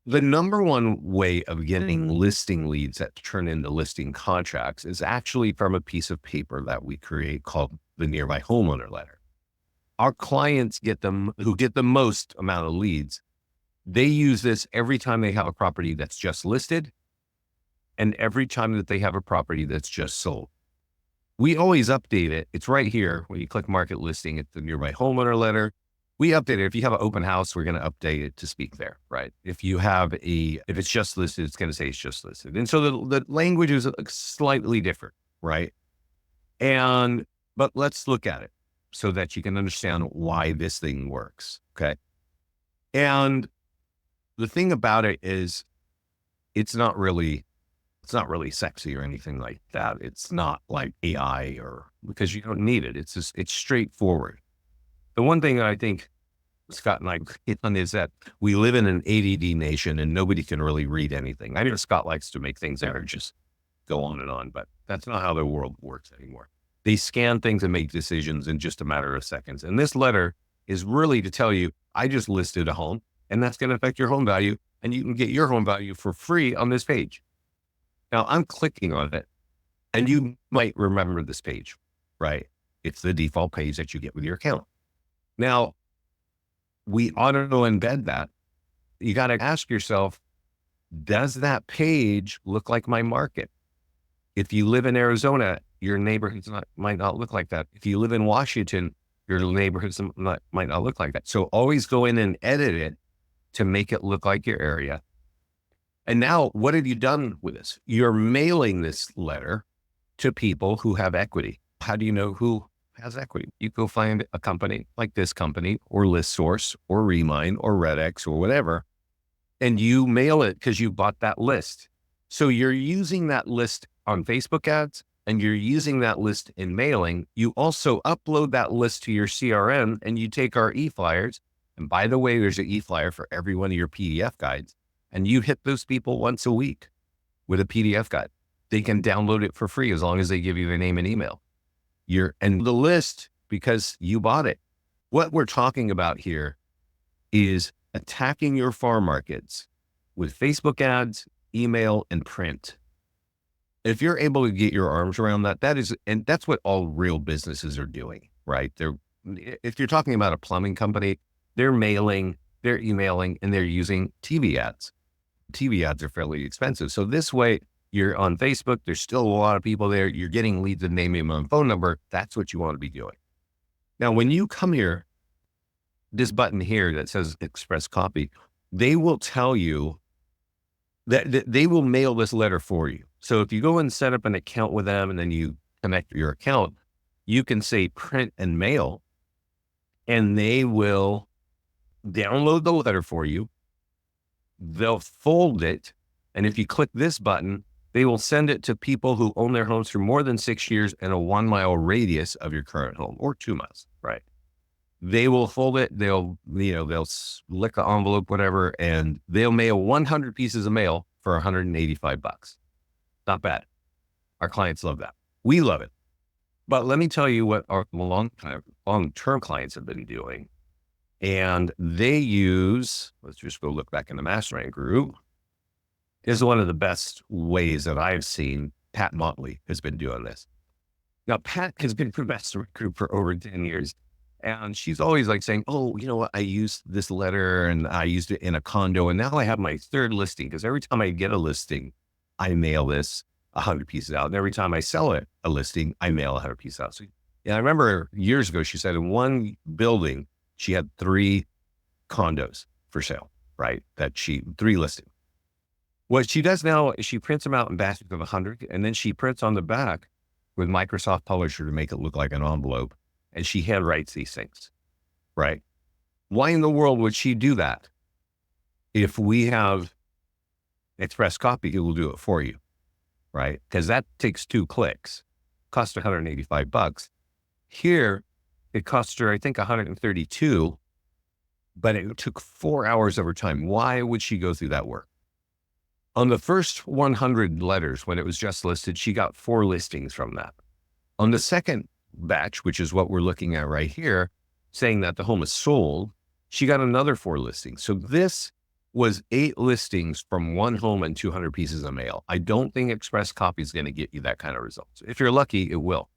the number 1 way of getting listing leads that turn into listing contracts is actually from a piece of paper that we create called the Nearby Homeowner Letter. Our clients who get the most amount of leads. They use this every time they have a property that's just listed and every time that they have a property that's just sold. We always update it. It's right here. When you click market listing, it's the Nearby Homeowner Letter. We update it. If you have an open house, we're going to update it to speak there, right? If it's just listed, it's going to say it's just listed. And so the language is slightly different, right? But let's look at it so that you can understand why this thing works. Okay. And the thing about it is it's not really sexy or anything like that. It's not like AI or because you don't need it. It's straightforward. The one thing I think Scott and I hit on is that we live in an ADD nation and nobody can really read anything. I know Scott likes to make things that are just go on, but that's not how the world works anymore. They scan things and make decisions in just a matter of seconds. And this letter is really to tell you, I just listed a home and that's going to affect your home value and you can get your home value for free on this page. Now I'm clicking on it and you might remember this page, right? It's the default page that you get with your account. Now we auto embed that. You got to ask yourself, does that page look like my market? If you live in Arizona, your neighborhoods might not look like that. If you live in Washington, your neighborhoods might not look like that. So always go in and edit it to make it look like your area. And now what have you done with this? You're mailing this letter to people who have equity. How do you know who has equity? You go find a company like this company or ListSource or Remine or RedX or whatever, and you mail it because you bought that list. So you're using that list on Facebook ads and you're using that list in mailing. You also upload that list to your CRM and you take our e-flyers. And by the way, there's an e-flyer for every one of your PDF guides. And you hit those people once a week with a PDF guide. They can download it for free as long as they give you their name and email. And the list because you bought it. What we're talking about here is attacking your farm markets with Facebook ads, email, and print. If you're able to get your arms around that, that's what all real businesses are doing, right? If you're talking about a plumbing company, they're mailing, they're emailing, and they're using TV ads. TV ads are fairly expensive. So this way, you're on Facebook, there's still a lot of people there. You're getting leads and name, email, and phone number. That's what you want to be doing. Now, when you come here, this button here that says Express Copy, they will tell you that they will mail this letter for you. So if you go and set up an account with them and then you connect your account, you can say print and mail, and they will download the letter for you. They'll fold it. And if you click this button, they will send it to people who own their homes for more than 6 years in a 1 mile radius of your current home or 2 miles, right? They will fold it. They'll lick the envelope, whatever, and they'll mail 100 pieces of mail for $185. Not bad. Our clients love that. We love it. But let me tell you what our long-term clients have been doing. And they use, let's just go look back in the Mastermind group, is one of the best ways that I've seen. Pat Motley has been doing this. Now, Pat has been in Mastermind group for over 10 years. And she's always like saying, oh, you know what? I used this letter and I used it in a condo. And now I have my third listing because every time I get a listing, I mail this 100 pieces out. And every time I sell it, a listing, I mail 100 pieces out. So, yeah, I remember years ago, she said in one building, she had 3 condos for sale, right? 3 listings. What she does now is she prints them out in batches of 100, and then she prints on the back with Microsoft Publisher to make it look like an envelope. And she handwrites these things, right? Why in the world would she do that? If we have Express Copy, it will do it for you, right? Because that takes 2 clicks, cost $185. Here, it cost her, I think, 132, but it took 4 hours of her time. Why would she go through that work? On the first 100 letters, when it was just listed, she got 4 listings from that. On the second batch, which is what we're looking at right here, saying that the home is sold, she got another 4 listings. So this was 8 listings from one home and 200 pieces of mail. I don't think Express Copy is going to get you that kind of results. If you're lucky, it will.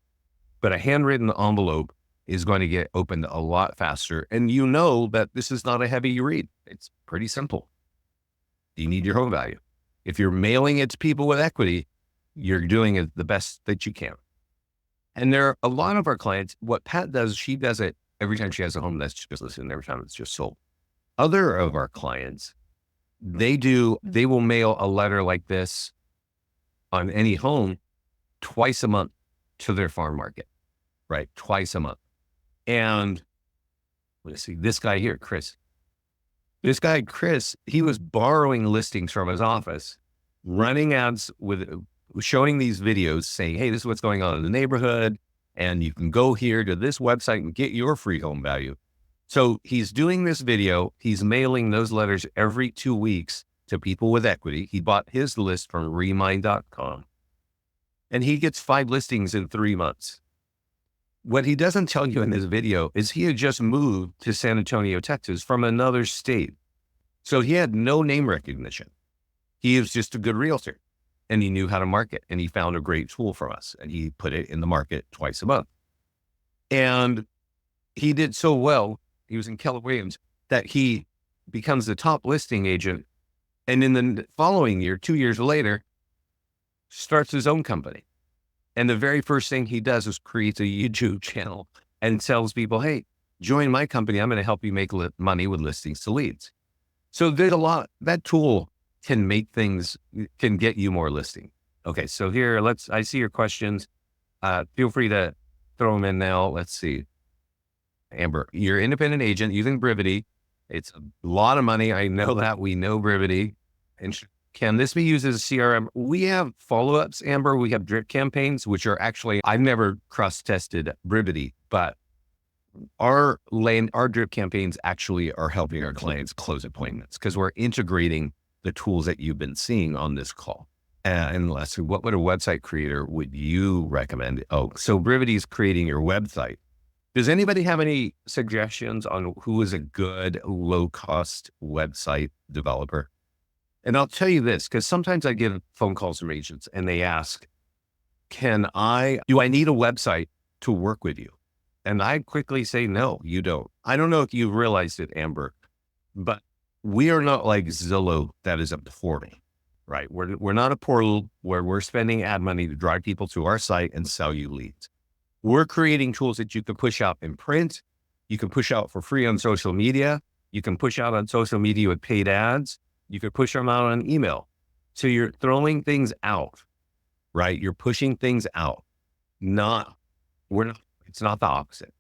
But a handwritten envelope is going to get opened a lot faster. And you know that this is not a heavy read. It's pretty simple. You need your home value. If you're mailing it to people with equity, you're doing it the best that you can. And there are a lot of our clients, what Pat does, she does it every time she has a home that's just listed, every time it's just sold. Other of our clients, they will mail a letter like this on any home twice a month to their farm market, right? Twice a month. And let's see, this guy here, Chris, he was borrowing listings from his office, running ads with showing these videos saying, hey, this is what's going on in the neighborhood. And you can go here to this website and get your free home value. So he's doing this video. He's mailing those letters every 2 weeks to people with equity. He bought his list from remind.com and he gets 5 listings in 3 months. What he doesn't tell you in this video is he had just moved to San Antonio, Texas from another state. So he had no name recognition. He was just a good realtor and he knew how to market, and he found a great tool from us and he put it in the market twice a month. And he did so well, he was in Keller Williams, that he becomes the top listing agent. And in the following year, 2 years later, starts his own company. And the very first thing he does is creates a YouTube channel and tells people, hey, join my company. I'm going to help you make money with listings to leads. So there's a lot, that tool can make things, can get you more listing. Okay. So here, I see your questions. Feel free to throw them in now. Let's see. Amber, you're an independent agent using Brivity. It's a lot of money. I know that. We know Brivity. And can this be used as a CRM? We have follow-ups, Amber. We have drip campaigns, which are actually, I've never cross-tested Brivity, but our drip campaigns actually are helping our clients close appointments because we're integrating the tools that you've been seeing on this call. And lastly, what would a website creator would you recommend? Oh, so Brivity is creating your website. Does anybody have any suggestions on who is a good low-cost website developer? And I'll tell you this, because sometimes I get phone calls from agents and they ask, do I need a website to work with you? And I quickly say, no, you don't. I don't know if you realized it, Amber, but we are not like Zillow that is abhorring, right? We're not a portal where we're spending ad money to drive people to our site and sell you leads. We're creating tools that you can push out in print. You can push out for free on social media. You can push out on social media with paid ads. You could push them out on email. So you're throwing things out, right? You're pushing things out. It's not the opposite,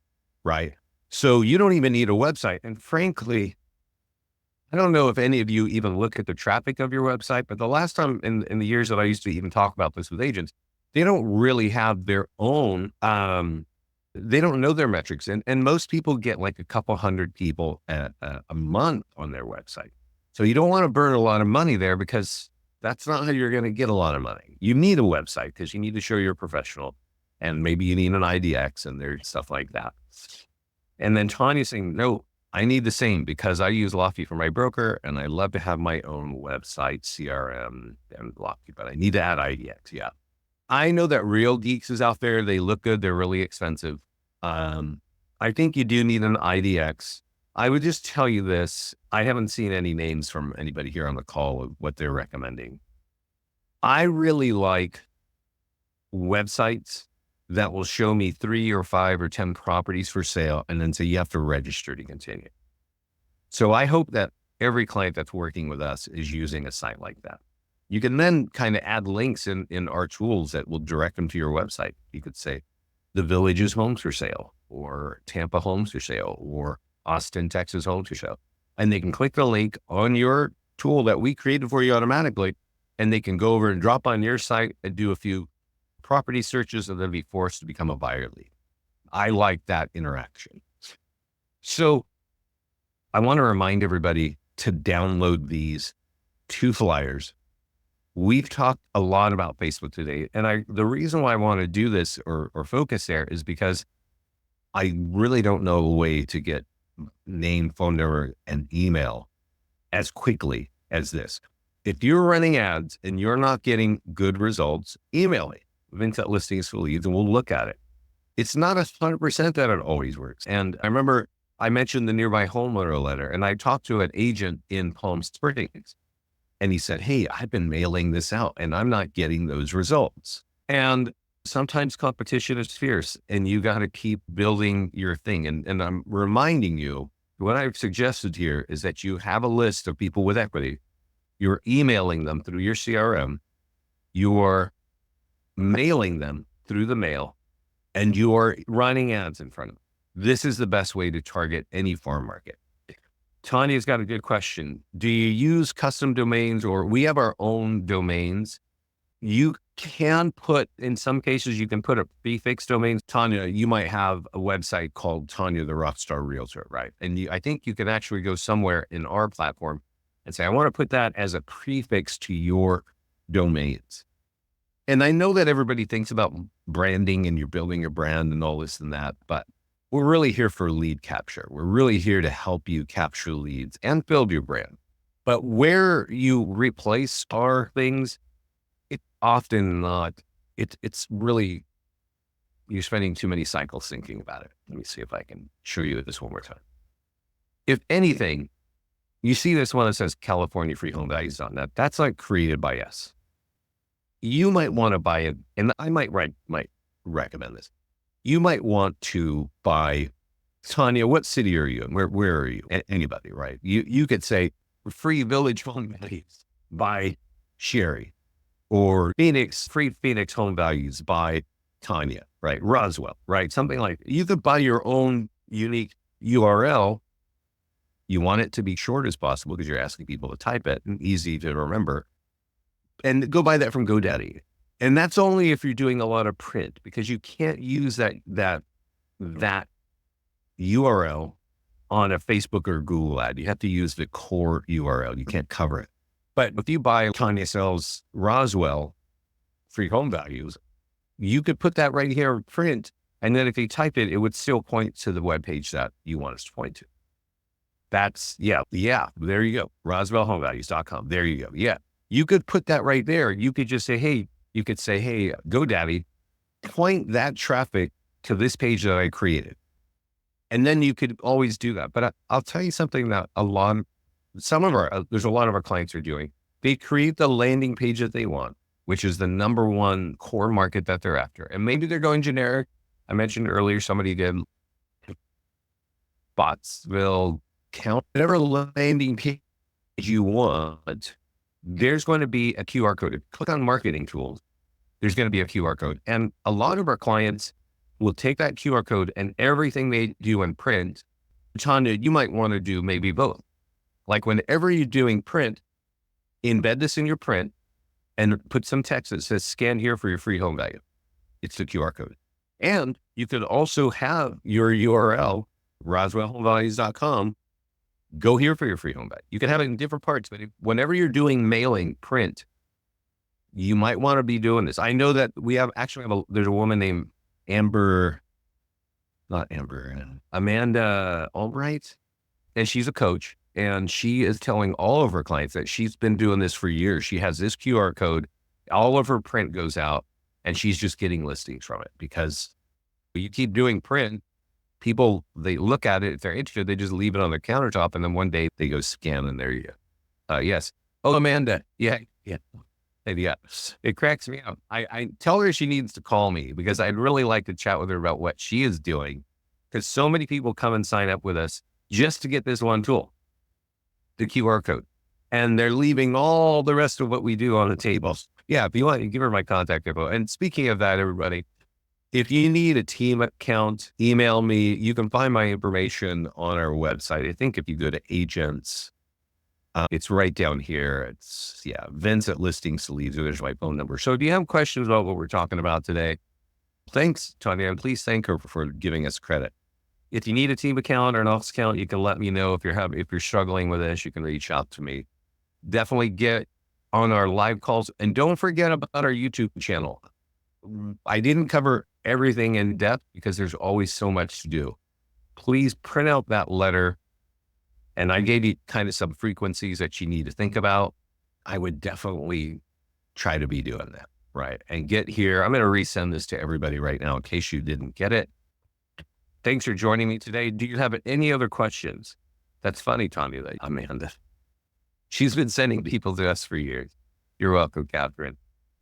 right? So you don't even need a website. And frankly, I don't know if any of you even look at the traffic of your website, but the last time in the years that I used to even talk about this with agents, they don't really have their own, they don't know their metrics. And most people get like a couple hundred people a month on their website. So you don't want to burn a lot of money there because that's not how you're going to get a lot of money. You need a website because you need to show you're a professional, and maybe you need an IDX and there's stuff like that. And then Tanya's saying, no, I need the same because I use Lofty for my broker and I love to have my own website, CRM and Lofty, but I need to add IDX. Yeah. I know that Real Geeks is out there. They look good. They're really expensive. I think you do need an IDX. I would just tell you this. I haven't seen any names from anybody here on the call of what they're recommending. I really like websites that will show me 3 or 5 or 10 properties for sale and then say you have to register to continue. So I hope that every client that's working with us is using a site like that. You can then kind of add links in our tools that will direct them to your website. You could say the Villages homes for sale, or Tampa homes for sale, or Austin, Texas homes for sale. And they can click the link on your tool that we created for you automatically, and they can go over and drop on your site and do a few property searches and then be forced to become a buyer lead. I like that interaction. So I want to remind everybody to download these 2 flyers. We've talked a lot about Facebook today. And the reason why I want to do this or focus there is because I really don't know a way to get name, phone number, and email as quickly as this. If you're running ads and you're not getting good results, email me. Vincent Listings for Leads, and we'll look at it. It's not 100% that it always works. And I remember I mentioned the nearby homeowner letter, and I talked to an agent in Palm Springs, and he said, hey, I've been mailing this out and I'm not getting those results. And sometimes competition is fierce and you got to keep building your thing. And I'm reminding you, what I've suggested here is that you have a list of people with equity. You're emailing them through your CRM. You're mailing them through the mail, and you're running ads in front of them. This is the best way to target any farm market. Tanya's got a good question. Do you use custom domains, or we have our own domains? You can put, in some cases, you can put a prefix domain. Tanya, you might have a website called Tanya the Rockstar Realtor, right? And I think you can actually go somewhere in our platform and say, I want to put that as a prefix to your domains. And I know that everybody thinks about branding and you're building your brand and all this and that, but we're really here for lead capture. We're really here to help you capture leads and build your brand. But where you replace our things, it's often not, it's really, you're spending too many cycles thinking about it. Let me see if I can show you this one more time. If anything, you see this one that says California Free Home Values on that. That's like created by us. You might want to buy it, and I might recommend this. You might want to buy, Tanya, what city are you in? Where are you? Anybody, right? You could say Free Village Home Values by Sherry, or Free Phoenix Home Values by Tanya, right? Roswell, right? Something like, you could buy your own unique URL. You want it to be short as possible because you're asking people to type it and easy to remember. And go buy that from GoDaddy. And that's only if you're doing a lot of print, because you can't use that URL on a Facebook or Google ad. You have to use the core URL. You can't cover it. But if you buy Tanya sells Roswell Free Home Values, you could put that right here in print. And then if you type it, it would still point to the webpage that you want us to point to. That's, yeah, there you go. RoswellHomeValues.com. There you go. Yeah. You could put that right there. You could just say, hey, GoDaddy, point that traffic to this page that I created. And then you could always do that. But I'll tell you something that there's a lot of our clients are doing. They create the landing page that they want, which is the number one core market that they're after. And maybe they're going generic. I mentioned earlier, somebody did Bottsville, count whatever landing page you want. There's going to be a QR code. If you click on marketing tools, there's going to be a QR code. And a lot of our clients will take that QR code and everything they do in print. Tanya, you might want to do maybe both. Like whenever you're doing print, embed this in your print and put some text that says scan here for your free home value. It's the QR code. And you could also have your URL, RoswellHomeValues.com. Go here for your free home value. You can have it in different parts, but whenever you're doing mailing print, you might want to be doing this. I know that there's a woman named Amanda Albright, and she's a coach, and she is telling all of her clients that she's been doing this for years. She has this QR code, all of her print goes out, and she's just getting listings from it because you keep doing print. People, they look at it, if they're interested, they just leave it on their countertop, and then one day they go scan, and there you go. Yes. Oh, Amanda. Yeah. It cracks me up. I tell her she needs to call me because I'd really like to chat with her about what she is doing, because so many people come and sign up with us just to get this one tool, the QR code, and they're leaving all the rest of what we do on the table. Yeah. If you want, you give her my contact info. And speaking of that, everybody, if you need a team account, email me. You can find my information on our website. I think if you go to agents, it's right down here. It's Vince at Listing Solutions. There's my phone number. So do you have questions about what we're talking about today? Thanks, Tanya, and please thank her for giving us credit. If you need a team account or an office account, you can let me know. If you're struggling with this, you can reach out to me. Definitely get on our live calls, and don't forget about our YouTube channel. I didn't cover everything in depth because there's always so much to do. Please print out that letter. And I gave you kind of some frequencies that you need to think about. I would definitely try to be doing that, right? And get here. I'm going to resend this to everybody right now in case you didn't get it. Thanks for joining me today. Do you have any other questions? That's funny, Tanya, that Amanda. She's been sending people to us for years. You're welcome, Catherine.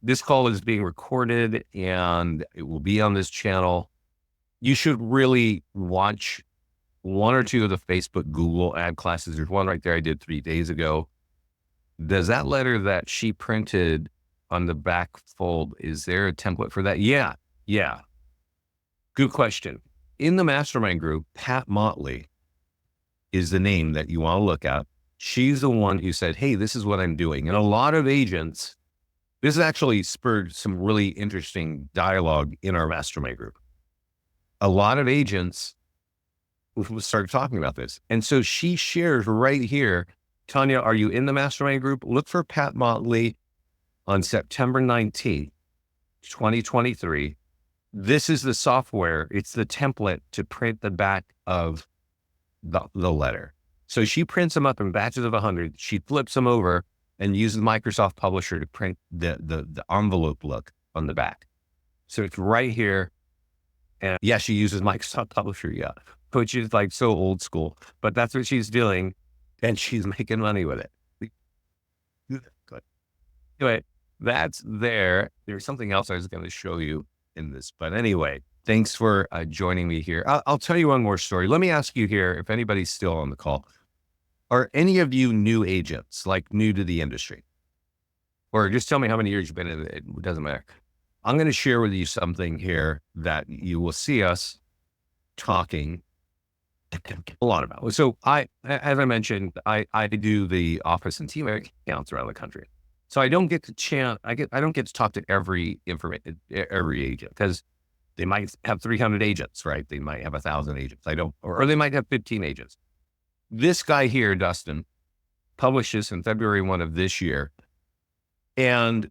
This call is being recorded and it will be on this channel. You should really watch one or two of the Facebook, Google ad classes. There's one right there I did 3 days ago. Does that letter that she printed on the back fold, is there a template for that? Yeah. Yeah. Good question. In the mastermind group, Pat Motley is the name that you want to look at. She's the one who said, hey, this is what I'm doing. And a lot of agents, this has actually spurred some really interesting dialogue in our mastermind group. A lot of agents started talking about this. And so she shares right here, Tanya, are you in the mastermind group? Look for Pat Motley on September 19th, 2023. This is the software. It's the template to print the back of the letter. So she prints them up in batches of 100. She flips them over and uses Microsoft Publisher to print the envelope look on the back. So it's right here. And yeah, she uses Microsoft Publisher. Yeah. Which is like so old school, but that's what she's doing. And she's making money with it. Good. Anyway, that's there. There's something else I was going to show you in this, but anyway, thanks for joining me here. I'll tell you one more story. Let me ask you here, if anybody's still on the call, are any of you new agents, like new to the industry? Or just tell me how many years you've been in it. It doesn't matter. I'm going to share with you something here that you will see us talking a lot about. So as I mentioned, I do the office and team accounts around the country. So I don't get to I don't get to talk to every agent, because they might have 300 agents, right? They might have 1,000 agents. Or they might have 15 agents. This guy here, Dustin, published this in February 1 of this year. And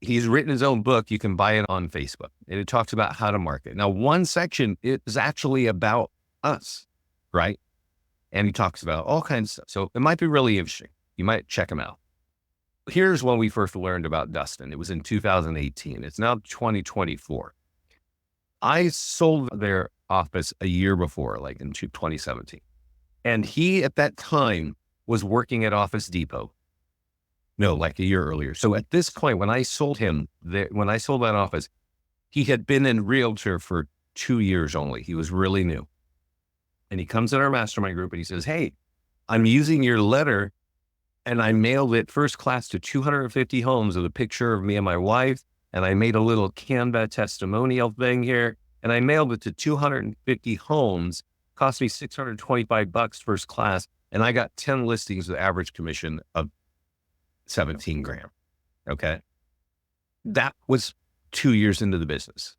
he's written his own book. You can buy it on Facebook. And it talks about how to market. Now, one section is actually about us, right? And he talks about all kinds of stuff. So it might be really interesting. You might check him out. Here's when we first learned about Dustin. It was in 2018. It's now 2024. I sold their office a year before, like in 2017. And he, at that time, was working at Office Depot. No, like a year earlier. So at this point, when I sold that office, he had been in Realtor for 2 years only. He was really new. And he comes in our mastermind group and he says, hey, I'm using your letter, and I mailed it first class to 250 homes with a picture of me and my wife. And I made a little Canva testimonial thing here, and I mailed it to 250 homes. Cost me $625 first class. And I got 10 listings with average commission of 17 grand. Okay. That was 2 years into the business.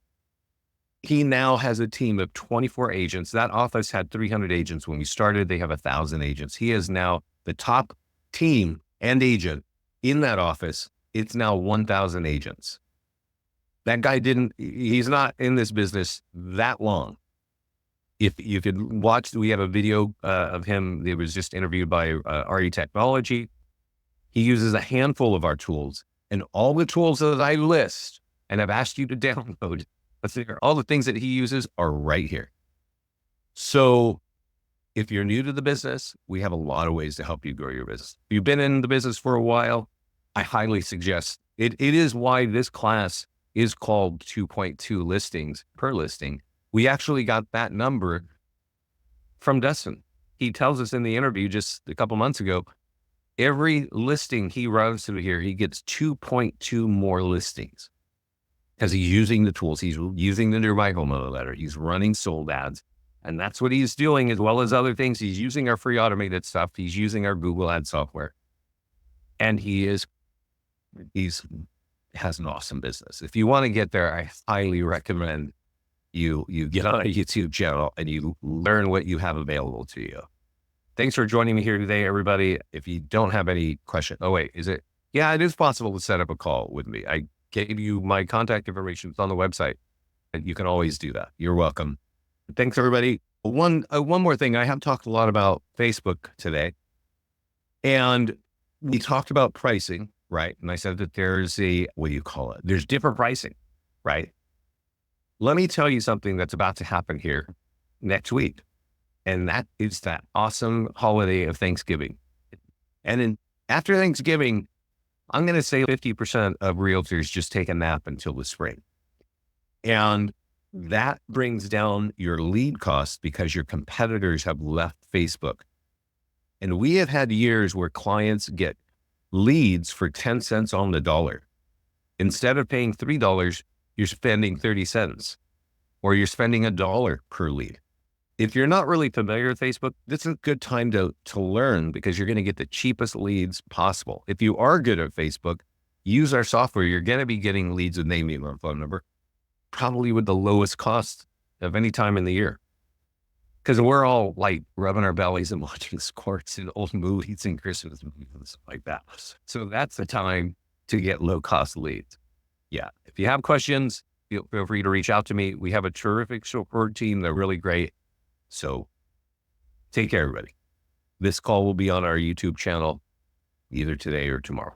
He now has a team of 24 agents. That office had 300 agents when we started. They have 1,000 agents. He is now the top team and agent in that office. It's now 1,000 agents. That guy he's not in this business that long. If you could watch, we have a video of him. It was just interviewed by RE Technology. He uses a handful of our tools, and all the tools that I list and I've asked you to download, all the things that he uses are right here. So if you're new to the business, we have a lot of ways to help you grow your business. If you've been in the business for a while, I highly suggest it. It is why this class is called 2.2 listings per listing. We actually got that number from Dustin. He tells us in the interview just a couple months ago, every listing he runs through here, he gets 2.2 more listings because he's using the tools. He's using the nearby homeowner letter. He's running sold ads. And that's what he's doing, as well as other things. He's using our free automated stuff. He's using our Google ad software. And he's has an awesome business. If you want to get there, I highly recommend you get on a YouTube channel and you learn what you have available to you. Thanks for joining me here today, everybody. If you don't have any questions, yeah, it is possible to set up a call with me. I gave you my contact information. It's on the website. You can always do that. You're welcome. Thanks, everybody. One more thing. I have talked a lot about Facebook today, and we talked about pricing, right? And I said that there's there's different pricing, right? Let me tell you something that's about to happen here next week. And that is that awesome holiday of Thanksgiving. And then after Thanksgiving, I'm going to say 50% of realtors just take a nap until the spring. And that brings down your lead costs because your competitors have left Facebook. And we have had years where clients get leads for 10 cents on the dollar. Instead of paying $3, you're spending 30 cents, or you're spending $1 per lead. If you're not really familiar with Facebook, this is a good time to learn, because you're going to get the cheapest leads possible. If you are good at Facebook, use our software. You're going to be getting leads with name, email, and phone number, probably with the lowest cost of any time in the year. Because we're all like rubbing our bellies and watching sports and old movies and Christmas movies and stuff like that. So that's the time to get low cost leads. Yeah. If you have questions, feel free to reach out to me. We have a terrific support team. They're really great. So take care, everybody. This call will be on our YouTube channel either today or tomorrow.